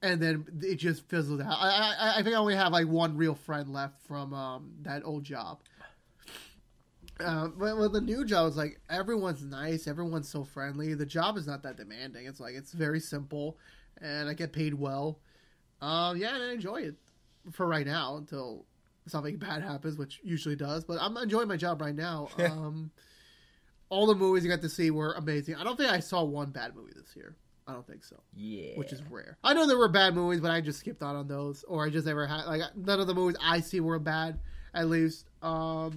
and then it just fizzled out. I think I only have, like, one real friend left from that old job. But with the new job, it's, like, everyone's nice. Everyone's so friendly. The job is not that demanding. It's, like, it's very simple. And I get paid well. And I enjoy it for right now until something bad happens, which usually does. But I'm enjoying my job right now. All the movies I got to see were amazing. I don't think I saw one bad movie this year. I don't think so. Yeah. Which is rare. I know there were bad movies, but I just skipped on those. Or I just never had... Like, none of the movies I see were bad, at least. I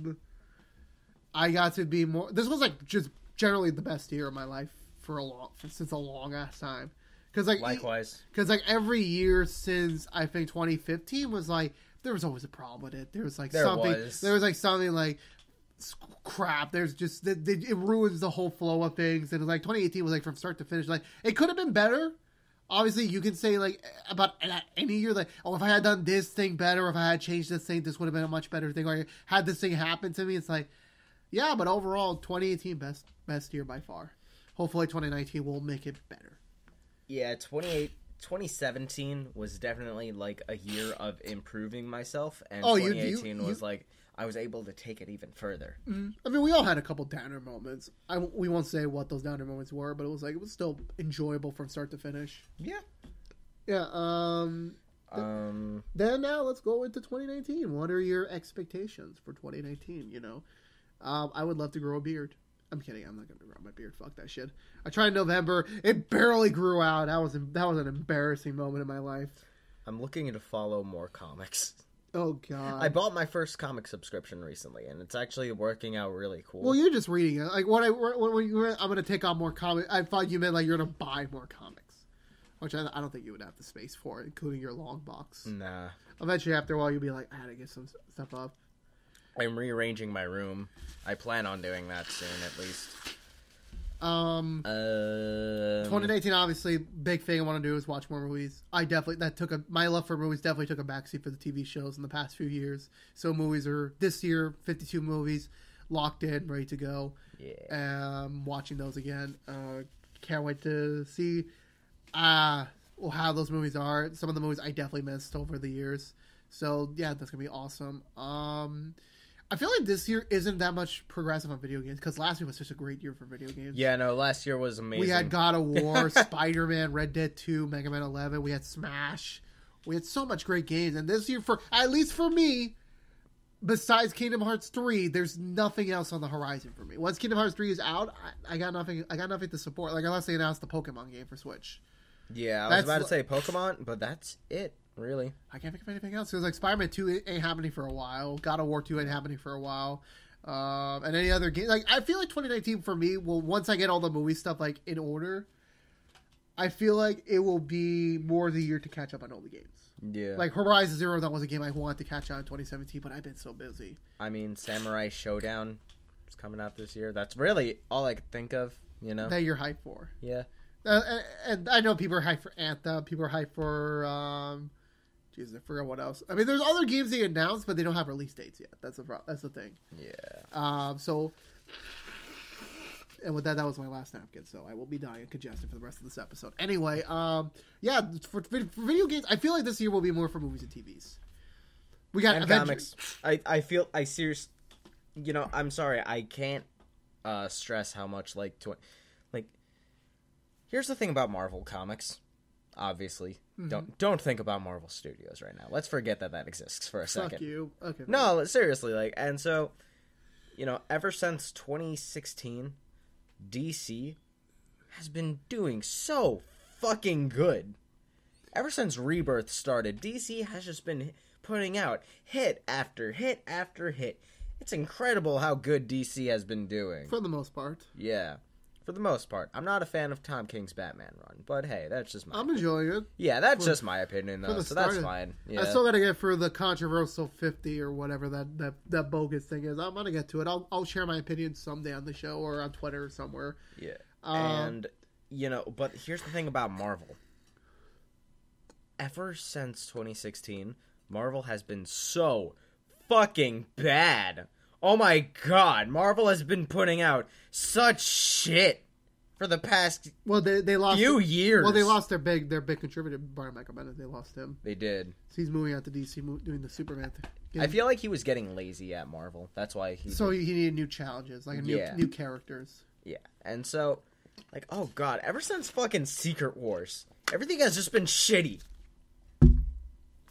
got to be more... This was, like, just generally the best year of my life since a long-ass time. Cause like, likewise. Because like every year since I think 2015 was like there was always a problem with it. There was like something like crap. There's just it ruins the whole flow of things. And like 2018 was like from start to finish. Like it could have been better. Obviously, you can say like about any year like if I had done this thing better, or if I had changed this thing, this would have been a much better thing. Or I had this thing happen to me. It's like yeah, but overall 2018 best year by far. Hopefully 2019 will make it better. Yeah, 2017 was definitely, like, a year of improving myself, and 2018 was, like, I was able to take it even further. Mm-hmm. I mean, we all had a couple downer moments. We won't say what those downer moments were, but it was still enjoyable from start to finish. Yeah. Yeah, then now let's go into 2019. What are your expectations for 2019, you know? I would love to grow a beard. I'm kidding. I'm not going to grow my beard. Fuck that shit. I tried in November. It barely grew out. That was an embarrassing moment in my life. I'm looking to follow more comics. Oh, God. I bought my first comic subscription recently, and it's actually working out really cool. Well, you're just reading it. Like, when you were, I'm going to take on more comics. I thought you meant, like, you're going to buy more comics. Which I don't think you would have the space for, including your long box. Nah. Eventually, after a while, you'll be like, I had to get some stuff up. I'm rearranging my room. I plan on doing that soon, at least. 2018, obviously, big thing I want to do is watch more movies. My love for movies definitely took a backseat for the TV shows in the past few years. So movies are, this year, 52 movies, locked in, ready to go. Yeah. Watching those again. Can't wait to see how those movies are. Some of the movies I definitely missed over the years. So, yeah, that's going to be awesome. I feel like this year isn't that much progressive on video games because last year was such a great year for video games. Yeah, no, last year was amazing. We had God of War, Spider-Man, Red Dead 2, Mega Man 11. We had Smash. We had so much great games. And this year, at least for me, besides Kingdom Hearts 3, there's nothing else on the horizon for me. Once Kingdom Hearts 3 is out, I got nothing to support. Like, unless they announce the Pokemon game for Switch. Yeah, I was about to say Pokemon, but that's it. Really? I can't think of anything else. Because like Spider-Man 2 ain't happening for a while. God of War 2 ain't happening for a while. And any other game. Like I feel like 2019 for me, once I get all the movie stuff like in order, I feel like it will be more the year to catch up on all the games. Yeah. Like Horizon Zero, that was a game I wanted to catch on in 2017, but I've been so busy. I mean, Samurai Showdown is coming out this year. That's really all I could think of, you know? That you're hyped for. Yeah. And I know people are hyped for Anthem. People are hyped for... Jesus, I forgot what else. I mean, there's other games they announced, but they don't have release dates yet. That's the thing. Yeah. And with that was my last napkin, so I will be dying of congestion for the rest of this episode. Anyway, yeah, for video games, I feel like this year will be more for movies and TVs. We got Avengers. Comics. I seriously, you know, I'm sorry, I can't stress how much here's the thing about Marvel Comics. Obviously, don't think about Marvel Studios right now. Let's forget that exists for a second. Fuck you. Okay. No, seriously, and so, you know, ever since 2016, DC has been doing so fucking good. Ever since Rebirth started, DC has just been putting out hit after hit after hit. It's incredible how good DC has been doing. For the most part. Yeah. For the most part. I'm not a fan of Tom King's Batman run, but hey, that's just I'm enjoying it. Yeah, that's just my opinion, though, so that's fine. Yeah. I still gotta get through the controversial 50 or whatever that bogus thing is. I'm gonna get to it. I'll share my opinion someday on the show or on Twitter or somewhere. Yeah. And, but here's the thing about Marvel. Ever since 2016, Marvel has been so fucking bad. Oh my god, Marvel has been putting out such shit for the past they lost few years. Well, they lost their big contributor, Brian Michael Bendis. They lost him. They did. So he's moving out to DC, doing the Superman thing. I feel like he was getting lazy at Marvel. That's why he needed new challenges, like new characters. Yeah, and so, like, oh god, ever since fucking Secret Wars, everything has just been shitty.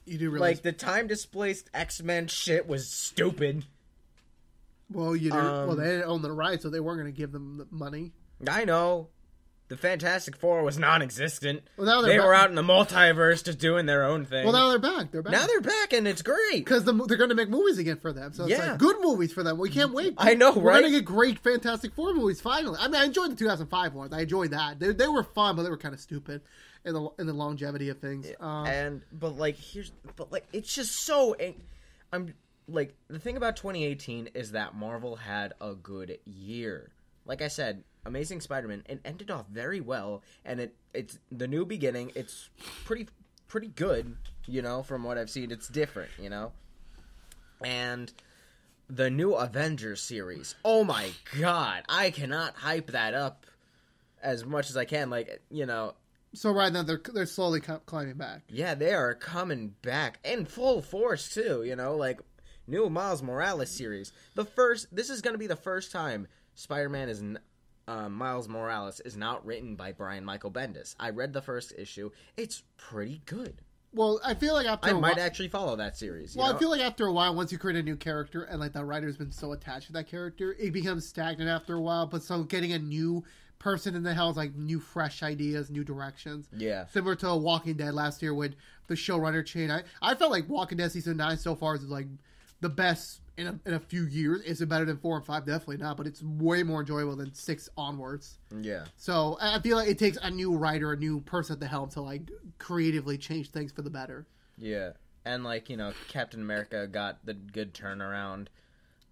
You do realize, like, the time-displaced X-Men shit was stupid. Well, they didn't own the rights, so they weren't going to give them the money. I know. The Fantastic Four was non-existent. Well, now they were out in the multiverse just doing their own thing. Well, now they're back. Now they're back, and it's great. Because they're going to make movies again for them. So it's like good movies for them. We can't wait. I know, right? We're going to get great Fantastic Four movies, finally. I mean, I enjoyed the 2005 ones. I enjoyed that. They were fun, but they were kind of stupid in the longevity of things. It's just so... Like, the thing about 2018 is that Marvel had a good year. Like I said, Amazing Spider-Man, it ended off very well, and it's the new beginning. It's pretty good, from what I've seen. It's different, And the new Avengers series, oh my god, I cannot hype that up as much as I can. So right now they're slowly climbing back. Yeah, they are coming back in full force too. New Miles Morales series. This is going to be the first time Spider-Man is Miles Morales is not written by Brian Michael Bendis. I read the first issue. It's pretty good. Well, I feel like after I might actually follow that series. I feel like after a while, once you create a new character and the writer's been so attached to that character, it becomes stagnant after a while. But so getting a new person in the helm is new fresh ideas, new directions. Yeah. Similar to Walking Dead last year with the showrunner change. I felt like Walking Dead season 9 so far is the best in a few years. Is it better than 4 and 5? Definitely not, but it's way more enjoyable than 6 onwards. Yeah. So I feel like it takes a new writer, a new person at the helm to creatively change things for the better. Yeah. And Captain America got the good turnaround.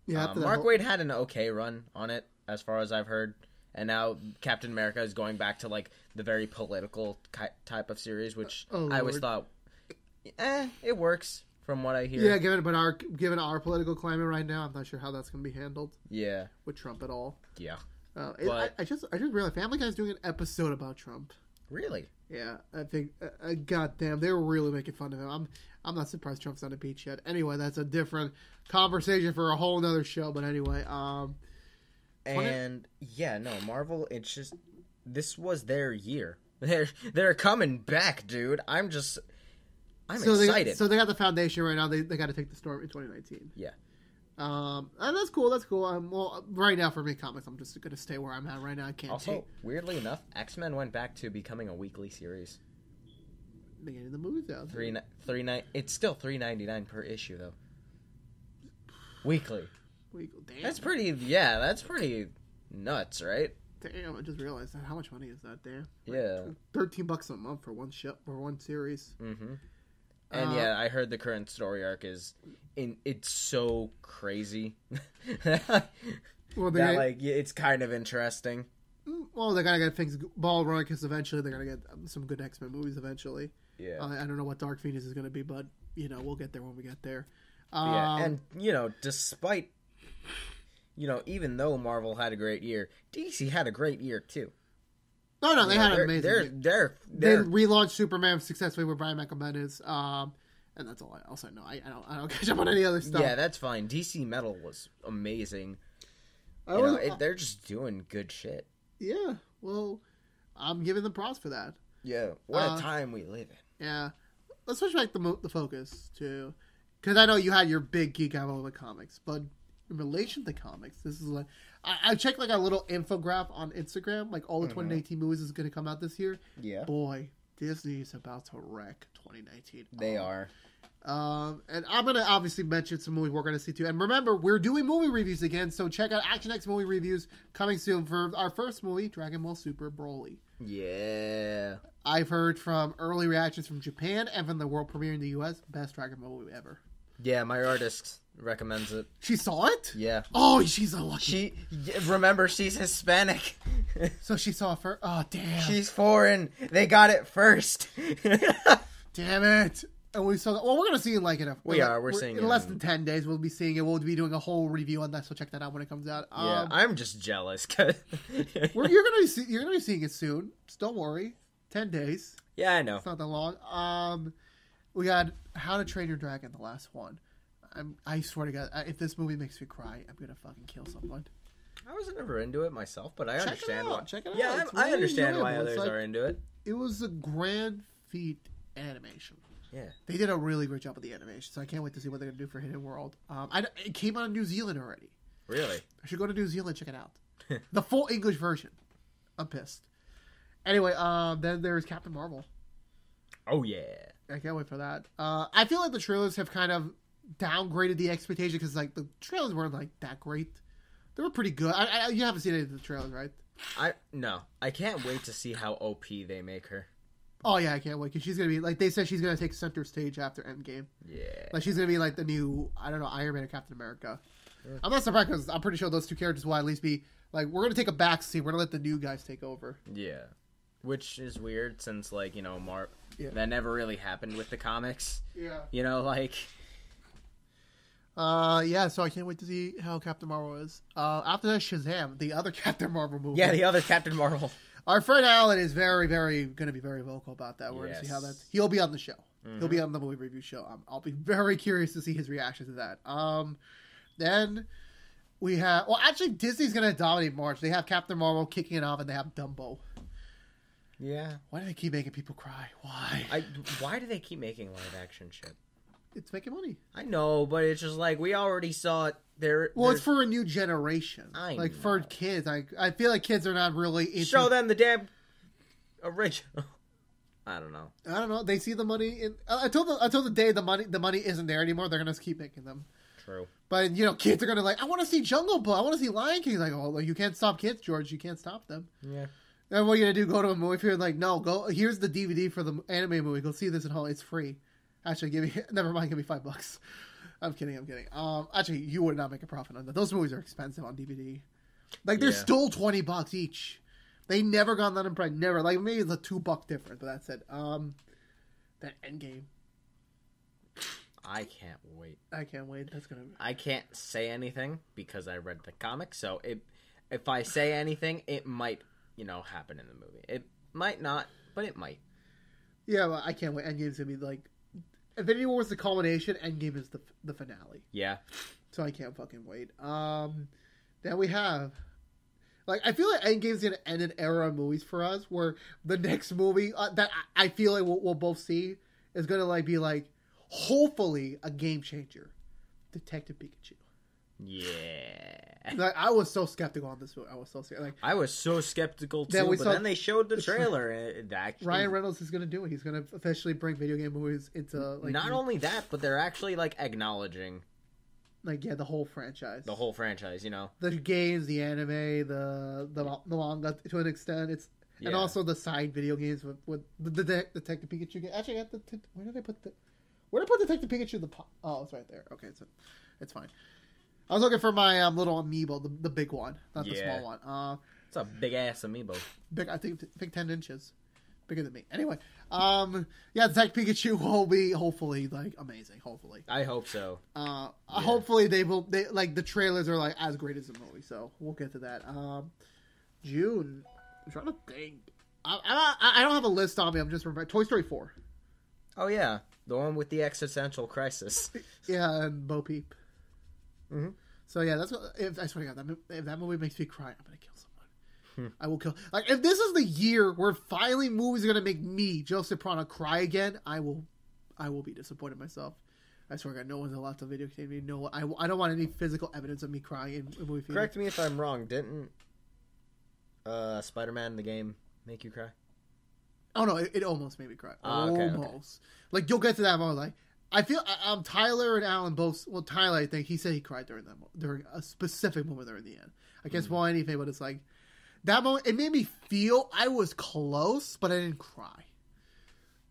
Yeah. Mark Waid had an okay run on it, as far as I've heard. And now Captain America is going back to the very political type of series, which I always thought, it works. From what I hear. Yeah, given our political climate right now, I'm not sure how that's going to be handled. Yeah. With Trump at all. Yeah. I just realized Family Guy's doing an episode about Trump. Really? Yeah, I think, goddamn, they were really making fun of him. I'm not surprised Trump's not impeached yet. Anyway, that's a different conversation for a whole nother show, but anyway. Marvel, it's just, this was their year. They're coming back, dude. I'm excited. So they got the foundation right now. They got to take the storm in 2019. Yeah. And that's cool. That's cool. Well, right now for me, comics, I'm just going to stay where I'm at right now. I can't. Also, weirdly enough, X-Men went back to becoming a weekly series. They're getting the movies out. It's still $3.99 per issue though. Weekly. Damn. That's pretty nuts, right? Damn, I just realized that. How much money is that? Damn. Yeah. $13 a month for one series. Mm-hmm. And I heard the current story arc it's so crazy. It's kind of interesting. Well, they're gonna get things ball rolling because eventually they're gonna get some good X-Men movies eventually. Yeah. I don't know what Dark Phoenix is gonna be, but we'll get there when we get there. And despite even though Marvel had a great year, DC had a great year too. No, they had an amazing. They relaunched Superman successfully with Brian Michael Bendis, and that's all I also know. I don't catch up on any other stuff. Yeah, that's fine. DC Metal was amazing. They're just doing good shit. Yeah, well, I'm giving them props for that. Yeah, what a time we live in. Yeah, let's switch back the focus to, because I know you had your big geek out over comics, but in relation to comics, this is I checked a little infograph on Instagram, all the 2019 movies is going to come out this year. Yeah. Boy, Disney is about to wreck 2019. They are. And I'm going to obviously mention some movies we're going to see too. And remember, we're doing movie reviews again, so check out ActionX movie reviews coming soon for our first movie, Dragon Ball Super Broly. Yeah. I've heard from early reactions from Japan and from the world premiere in the US. Best Dragon Ball movie ever. Yeah, my artist recommends it. She saw it? Yeah. Oh, she's unlucky. Remember, she's Hispanic. So she saw it first? Oh, damn. She's foreign. They got it first. Damn it. And we saw that. Well, we're going to see it like in we're seeing it in less than 10 days. We'll be seeing it. We'll be doing a whole review on that, so check that out when it comes out. Yeah, I'm just jealous. Cause you're going to be seeing it soon. Just don't worry. 10 days. Yeah, I know. It's not that long. We got How to Train Your Dragon, the last one. I swear to God, if this movie makes me cry, I'm going to fucking kill someone. I was never into it myself, but I understand why. Check it out. Yeah, I understand why others are into it. It was a grand feat animation. Yeah. They did a really great job with the animation, so I can't wait to see what they're going to do for Hidden World. It came out in New Zealand already. Really? I should go to New Zealand and check it out. The full English version. I'm pissed. Anyway, then there's Captain Marvel. Oh, yeah. I can't wait for that. I feel like the trailers have kind of downgraded the expectation because like the trailers weren't like that great. They were pretty good. You haven't seen any of the trailers, right? No. I can't wait to see how OP they make her. Oh yeah, I can't wait because she's gonna be like they said she's gonna take center stage after Endgame. Yeah, like she's gonna be like the new Iron Man or Captain America. Yeah. I'm not surprised because I'm pretty sure those two characters will at least be like we're gonna take a backseat. We're gonna let the new guys take over. Yeah, which is weird since like that never really happened with the comics. Yeah, Yeah, so I can't wait to see how Captain Marvel is. After that, Shazam, the other Captain Marvel movie. Yeah, the other Captain Marvel. Our friend Alan is very, very going to be very vocal about that. We're going to see how that's. He'll be on the show. Mm-hmm. He'll be on the movie review show. I'll be very curious to see his reaction to that. Then we have. Well, actually, Disney's going to dominate March. They have Captain Marvel kicking it off, and they have Dumbo. Yeah. Why do they keep making people cry? Why? Why do they keep making live action shit? It's making money. I know, but it's just like we already saw it. It's for a new generation. Know. For kids. I feel like kids are not really into... Show them the damn original. I don't know. They see the money until the day the money isn't there anymore. They're gonna keep making them. True. But kids are gonna I want to see Jungle Book. I want to see Lion King. Like, oh, you can't stop kids, George. You can't stop them. Yeah. And what are you gonna do? Go to a movie theater? Like, no. Go. Here's the DVD for the anime movie. Go see this at home. It's free. Actually, never mind. Give me $5. I'm kidding. Actually, you would not make a profit on that. Those movies are expensive on DVD. Like, they're still $20 each. They never gone that in price. Never. Like, maybe it's a $2 difference, but that's it. That Endgame. I can't wait. That's gonna. I can't say anything because I read the comic. So if I say anything, it might happen in the movie. It might not, but it might. Yeah, well, I can't wait. Endgame's gonna be like. Infinity War is the culmination. Endgame is the finale. Yeah. So I can't fucking wait. Then we have, I feel like Endgame's gonna end an era of movies for us where the next movie that I feel like we'll both see is gonna be hopefully a game changer. Detective Pikachu. Yeah. I was so skeptical on this movie. I was so scared. I was so skeptical too, but then they showed the trailer. And actually, Ryan Reynolds is going to do it. He's going to officially bring video game movies into not only that, but they're actually acknowledging the whole franchise. The whole franchise, the games, the anime, the manga to an extent. And also the side video games with the Detective Pikachu game. Actually, where did I put Detective Pikachu? Oh, it's right there. Okay, it's fine. I was looking for my little amiibo, the big one, not the small one. It's a big ass amiibo. Big, I think 10 inches, bigger than me. Anyway, Detective Pikachu will be hopefully amazing. Hopefully, I hope so. Hopefully they will. The trailers are as great as the movie, so we'll get to that. June, I'm trying to think. I don't have a list on me. I'm just remembering Toy Story 4. Oh yeah, the one with the existential crisis. Yeah, and Bo Peep. Mm-hmm. So yeah, that's what, I swear to God, if that movie makes me cry, I'm gonna kill someone. I will kill. If this is the year where finally movies are gonna make me, Joseph Prana, cry again, I will be disappointed myself. I swear to God, no one's allowed to videotape me. No, I don't want any physical evidence of me crying in movie theater. Correct me if I'm wrong. Didn't Spider-Man the game make you cry? Oh no, it almost made me cry. Okay, almost. Okay. You'll get to that moment I feel Tyler and Alan both. Well, Tyler, I think he said he cried during a specific moment during the end. I can't spoil anything, but it's like that moment. It made me feel I was close, but I didn't cry.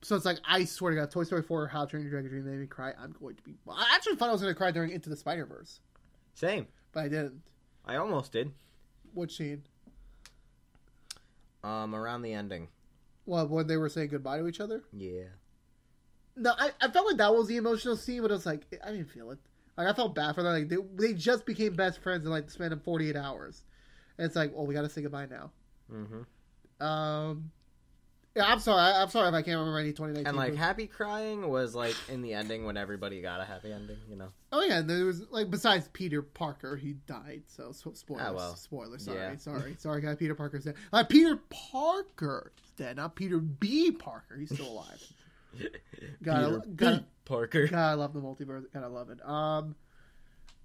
So it's like, I swear to God, Toy Story 4 or How to Train Your Dragon Dream made me cry. I'm going to be... Well, I actually thought I was going to cry during Into the Spider-Verse. Same. But I didn't. I almost did. Which scene? Around the ending. What, when they were saying goodbye to each other? Yeah. No, I felt like that was the emotional scene, but it was like, I didn't feel it. Like, I felt bad for them. Like, they just became best friends in, like, the span of 48 hours. And it's like, well, we got to say goodbye now. Mm-hmm. Yeah, I'm sorry if I can't remember any 2019. And, like, happy crying was, like, in the ending when everybody got a happy ending, you know? Oh, yeah, and there was, like, besides Peter Parker, he died, so spoilers. Oh, well. Spoilers, Yeah. sorry, guys, Peter Parker's dead. Peter Parker is dead, not Peter B. Parker. He's still alive. Parker. God, I love the multiverse. God, I love it.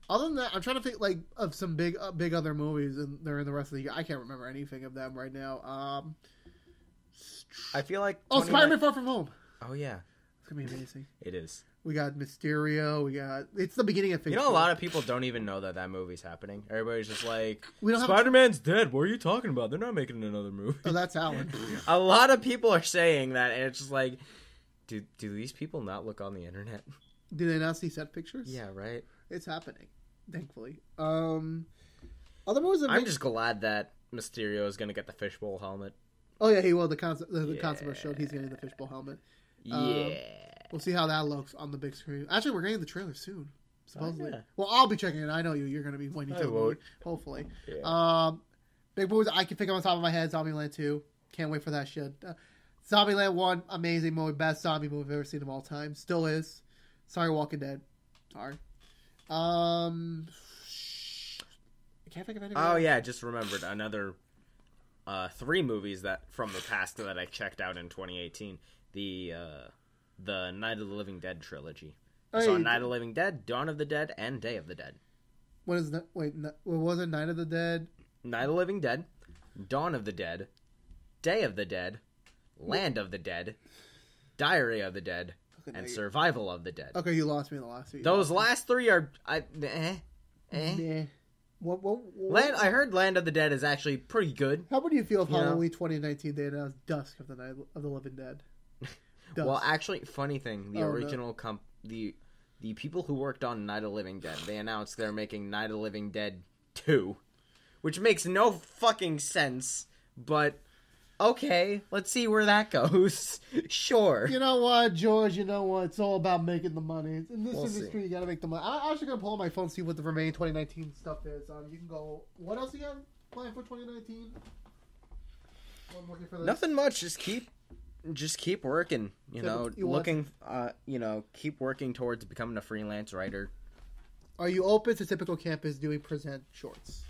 Other than that, I'm trying to think, like, of some big other movies, and they're in the rest of the year. I can't remember anything of them right now. I feel like... Spider-Man Far From Home. Oh, yeah. It's going to be amazing. It is. We got Mysterio. It's the beginning of Phase 4. A lot of people don't even know that movie's happening. Everybody's just like, Spider-Man's dead. What are you talking about? They're not making another movie. Oh, that's Alan. A lot of people are saying that, and it's just like, do these people not look on the internet? Do they not see set pictures? Yeah, right. It's happening, thankfully. Other movies I'm just glad that Mysterio is going to get the fishbowl helmet. Oh, yeah, he will. The concept showed he's getting the fishbowl helmet. Yeah. We'll see how that looks on the big screen. Actually, we're getting the trailer soon, supposedly. Oh, yeah. Well, I'll be checking it. I know you're going to be waiting to won't. hopefully. Yeah. Big movies I can think of on top of my head. Zombieland 2. Can't wait for that shit. Zombieland 1, amazing movie. Best zombie movie I've ever seen of all time. Still is. Sorry, Walking Dead. Sorry. I can't think of anything. Oh, yeah, just remembered another 3 movies that from the past that I checked out in 2018. The Night of the Living Dead trilogy. I saw Night of the Living Dead, Dawn of the Dead, and Day of the Dead. What is that? Wait, what was it? Night of the Dead? Night of the Living Dead, Dawn of the Dead, Day of the Dead, Land of the Dead, Diary of the Dead, and Survival of the Dead. Okay, you lost me in the last few. Those last 3 are... Nah. What? I heard Land of the Dead is actually pretty good. How would you feel if Halloween 2019 they announced Dusk of the Night of the Living Dead? Well, actually, funny thing, the original the people who worked on Night of the Living Dead, they announced they're making Night of the Living Dead 2, which makes no fucking sense, but okay, let's see where that goes. Sure. You know what, George? You know what? It's all about making the money. In this industry, see. You gotta make the money. I'm actually gonna pull on my phone and see what the remaining 2019 stuff is. You can go. What else you got planned for 2019? I'm looking for this. Nothing much. Just keep working. Keep working towards becoming a freelance writer. Are you open to typical campus doing present shorts?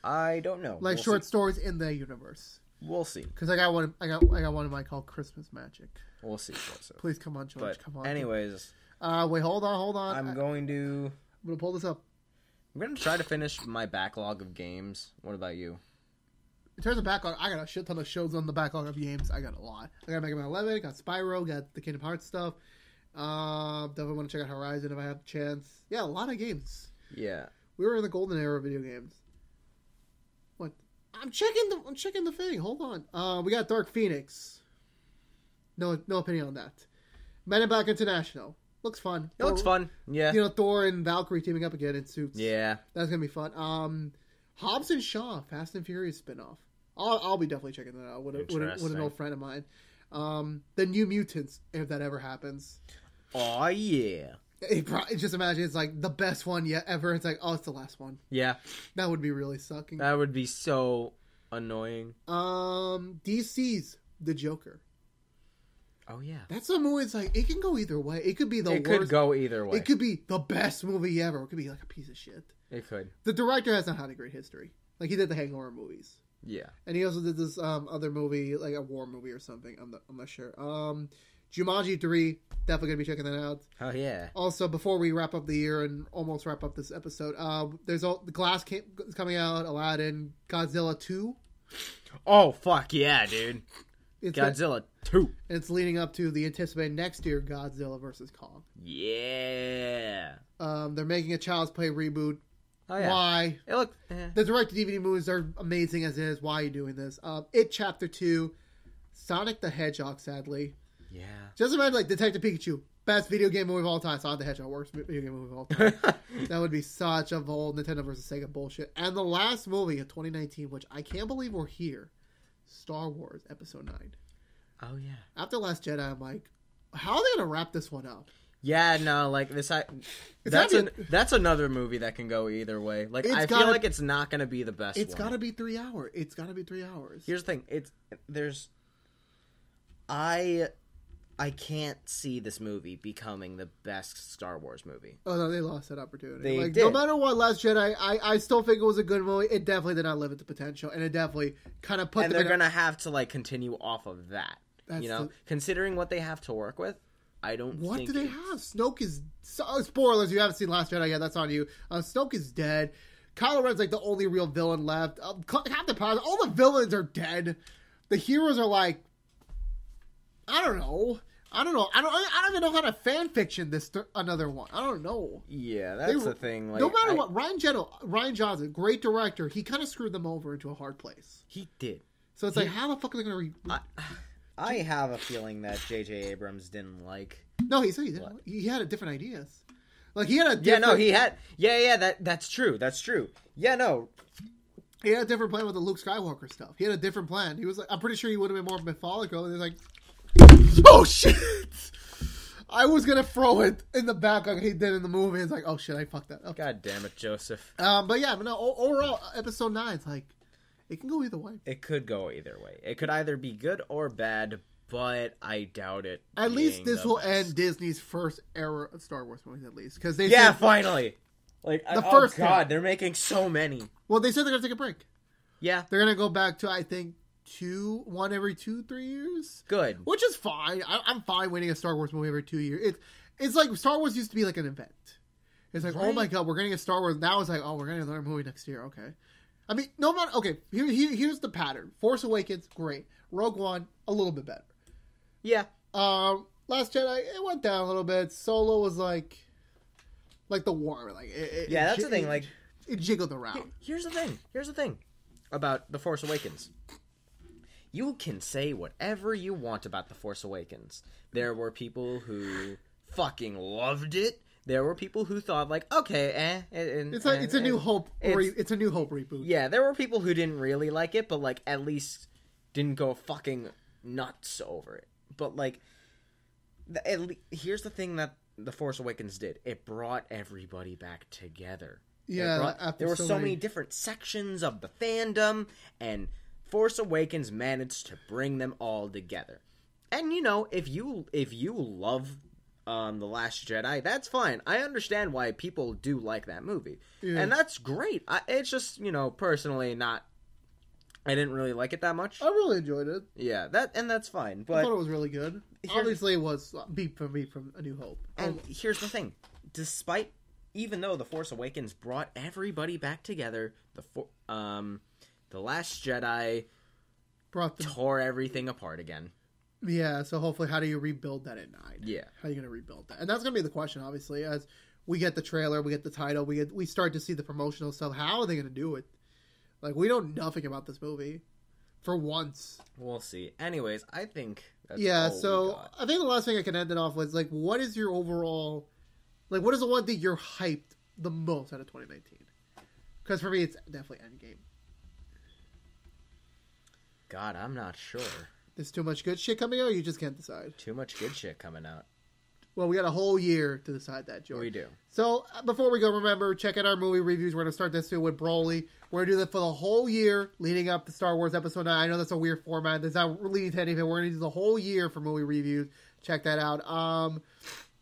I don't know. Like short stories in the universe. We'll see. Because I got one of mine called Christmas Magic. We'll see, Joseph. Please come on, George. Come on. Anyways. Wait, hold on. I'm going to pull this up. I'm going to try to finish my backlog of games. What about you? In terms of backlog, I got a shit ton of shows on the backlog of games. I got a lot. I got Mega Man 11, got Spyro, got the Kingdom Hearts stuff. Definitely want to check out Horizon if I have a chance. Yeah, a lot of games. Yeah. We were in the golden era of video games. What? I'm checking the thing. Hold on. We got Dark Phoenix. No opinion on that. Men in Black International. Looks fun. It looks fun. Yeah. Thor and Valkyrie teaming up again in suits. Yeah. That's gonna be fun. Hobbs and Shaw, Fast and Furious spinoff. I'll be definitely checking that out with an old friend of mine. The New Mutants, if that ever happens. Oh yeah. Just imagine it's like the best one yet ever. It's like, oh, it's the last one. Yeah. That would be really sucking. That would be so annoying. DC's The Joker. Oh yeah. That's a movie. It's like it can go either way. It could be the worst. It could go either way. It could be the best movie ever. It could be like a piece of shit. It could. The director has not had a great history. Like he did the Hangover movies. Yeah. And he also did this other movie, like a war movie or something. I'm not sure. Jumanji 3, definitely gonna be checking that out. Oh yeah. Also, before we wrap up the year and almost wrap up this episode, there's the Glass is coming out, Aladdin, Godzilla 2. Oh fuck yeah, dude! Godzilla 2. It's leading up to the anticipated next year Godzilla vs. Kong. Yeah. They're making a Child's Play reboot. Oh, yeah. Why? It looked... The direct-to-DVD movies are amazing as is. Why are you doing this? It Chapter 2. Sonic the Hedgehog, sadly. Yeah. Just imagine, like, Detective Pikachu. Best video game movie of all time. Sonic the Hedgehog, worst video game movie of all time. That would be such a bold Nintendo versus Sega bullshit. And the last movie of 2019, which I can't believe we're here, Star Wars Episode 9. Oh, yeah. After Last Jedi, I'm like, how are they going to wrap this one up? Yeah, no, like, that's another movie that can go either way. Like, I feel like it's not going to be the best It's got to be 3 hours. It's got to be 3 hours. Here's the thing. I can't see this movie becoming the best Star Wars movie. Oh, no, they lost that opportunity. They did. No matter what, Last Jedi, I still think it was a good movie. It definitely did not live up to potential, and it definitely kind of put and they're going to have to, like, continue off of that. Considering what they have to work with, I don't think... What do they have? Snoke is... spoilers, you haven't seen Last Jedi yet, that's on you. Snoke is dead. Kylo Ren's, like, the only real villain left. Captain Plaza, all the villains are dead. The heroes are, like... I don't know. I don't even know how to fan fiction this another one. I don't know. Yeah, that's the thing. Like, no matter what, Ryan Johnson, great director, he kind of screwed them over into a hard place. He did. So it's like, how the fuck are they going to... I have a feeling that J.J. Abrams didn't like... No, he said he didn't. He had different ideas. Like, he had a different... Yeah, no, he had... Yeah, that's true. That's true. Yeah, no. He had a different plan with the Luke Skywalker stuff. He had a different plan. He was like... I'm pretty sure he would have been more methodical. And he was like... Oh, shit! I was going to throw it in the back like he did in the movie. It's like, oh, shit, I fucked that up. God damn it, Joseph. But yeah, overall, Episode 9, it's like... It can go either way. It could go either way. It could either be good or bad, but I doubt it. At least this will end Disney's first era of Star Wars movies, at least. Cause they said, finally! Like, first God, they're making so many. Well, they said they're going to take a break. Yeah. They're going to go back to, I think, one every 2-3 years. Good. Which is fine. I'm fine waiting a Star Wars movie every 2 years. It's like Star Wars used to be like an event. It's like, oh my God, we're getting a Star Wars. Now it's like, oh, we're getting another movie next year. Okay. I mean, no, not okay. Here's the pattern. Force Awakens, great. Rogue One, a little bit better. Yeah. Last Jedi, it went down a little bit. Solo was like the warm. Like that's the thing. Like it jiggled around. Here's the thing about the Force Awakens. You can say whatever you want about the Force Awakens. There were people who fucking loved it. There were people who thought, like, okay, it's a New Hope. It's a New Hope reboot. Yeah, there were people who didn't really like it, but like at least didn't go fucking nuts over it. But like, here's the thing that the Force Awakens did: it brought everybody back together. Yeah, there were so many different sections of the fandom, and Force Awakens managed to bring them all together. And if you love The Last Jedi, that's fine. I understand why people do like that movie. Yeah. And that's great. It's just, personally not... I didn't really like it that much. I really enjoyed it. Yeah, that's fine. But I thought it was really good. Obviously, it was beat from A New Hope. And here's the thing. Even though The Force Awakens brought everybody back together, The Last Jedi tore everything apart again. Yeah, so hopefully, how do you rebuild that at 9? Yeah. How are you going to rebuild that? And that's going to be the question, obviously, as we get the trailer, we get the title, we start to see the promotional stuff. How are they going to do it? Like, we know nothing about this movie. For once. We'll see. Anyways, I think that's I think the last thing I can end it off with is, like, what is your overall... Like, what is the one thing you're hyped the most out of 2019? Because for me, it's definitely Endgame. God, I'm not sure. There's too much good shit coming out, or you just can't decide? Too much good shit coming out. Well, we got a whole year to decide that, George. We do. So, before we go, remember, check out our movie reviews. We're going to start this with Broly. We're going to do that for the whole year leading up to Star Wars Episode 9. I know that's a weird format. That's not leading to anything. We're going to do the whole year for movie reviews. Check that out.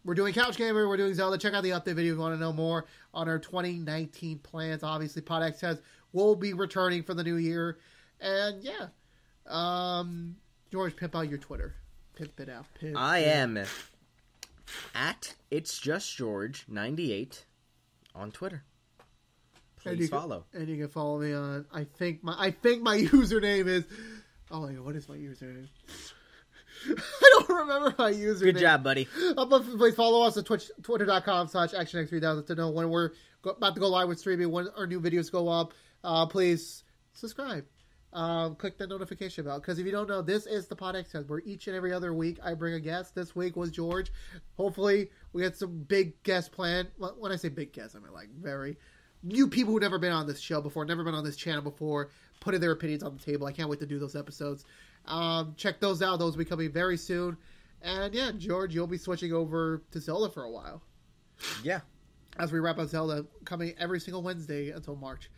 We're doing Couch Gamer. We're doing Zelda. Check out the update video if you want to know more on our 2019 plans. Obviously, PodXCast will be returning for the new year. And, yeah. George, pimp out your Twitter. Pimp it out. I am at It's Just George 98 on Twitter. Please follow. And you can follow me on. I think my username is. Oh my God, what is my username? I don't remember my username. Good job, buddy. But please follow us at twitter.com/ActionX3000 to know when we're about to go live with streaming, when our new videos go up. Please subscribe. Click the notification bell, because if you don't know, this is the PodXCast, where each and every other week I bring a guest. This week was George. Hopefully we get some big guests planned. When I say big guests, I mean like very new people who've never been on this show before, never been on this channel before, putting their opinions on the table. I can't wait to do those episodes. Check those out. Those will be coming very soon. And yeah, George, you'll be switching over to Zelda for a while. Yeah. As we wrap up Zelda, coming every single Wednesday until March.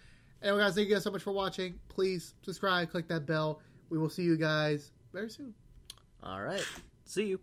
Anyway, guys, thank you guys so much for watching. Please subscribe, click that bell. We will see you guys very soon. All right. See you.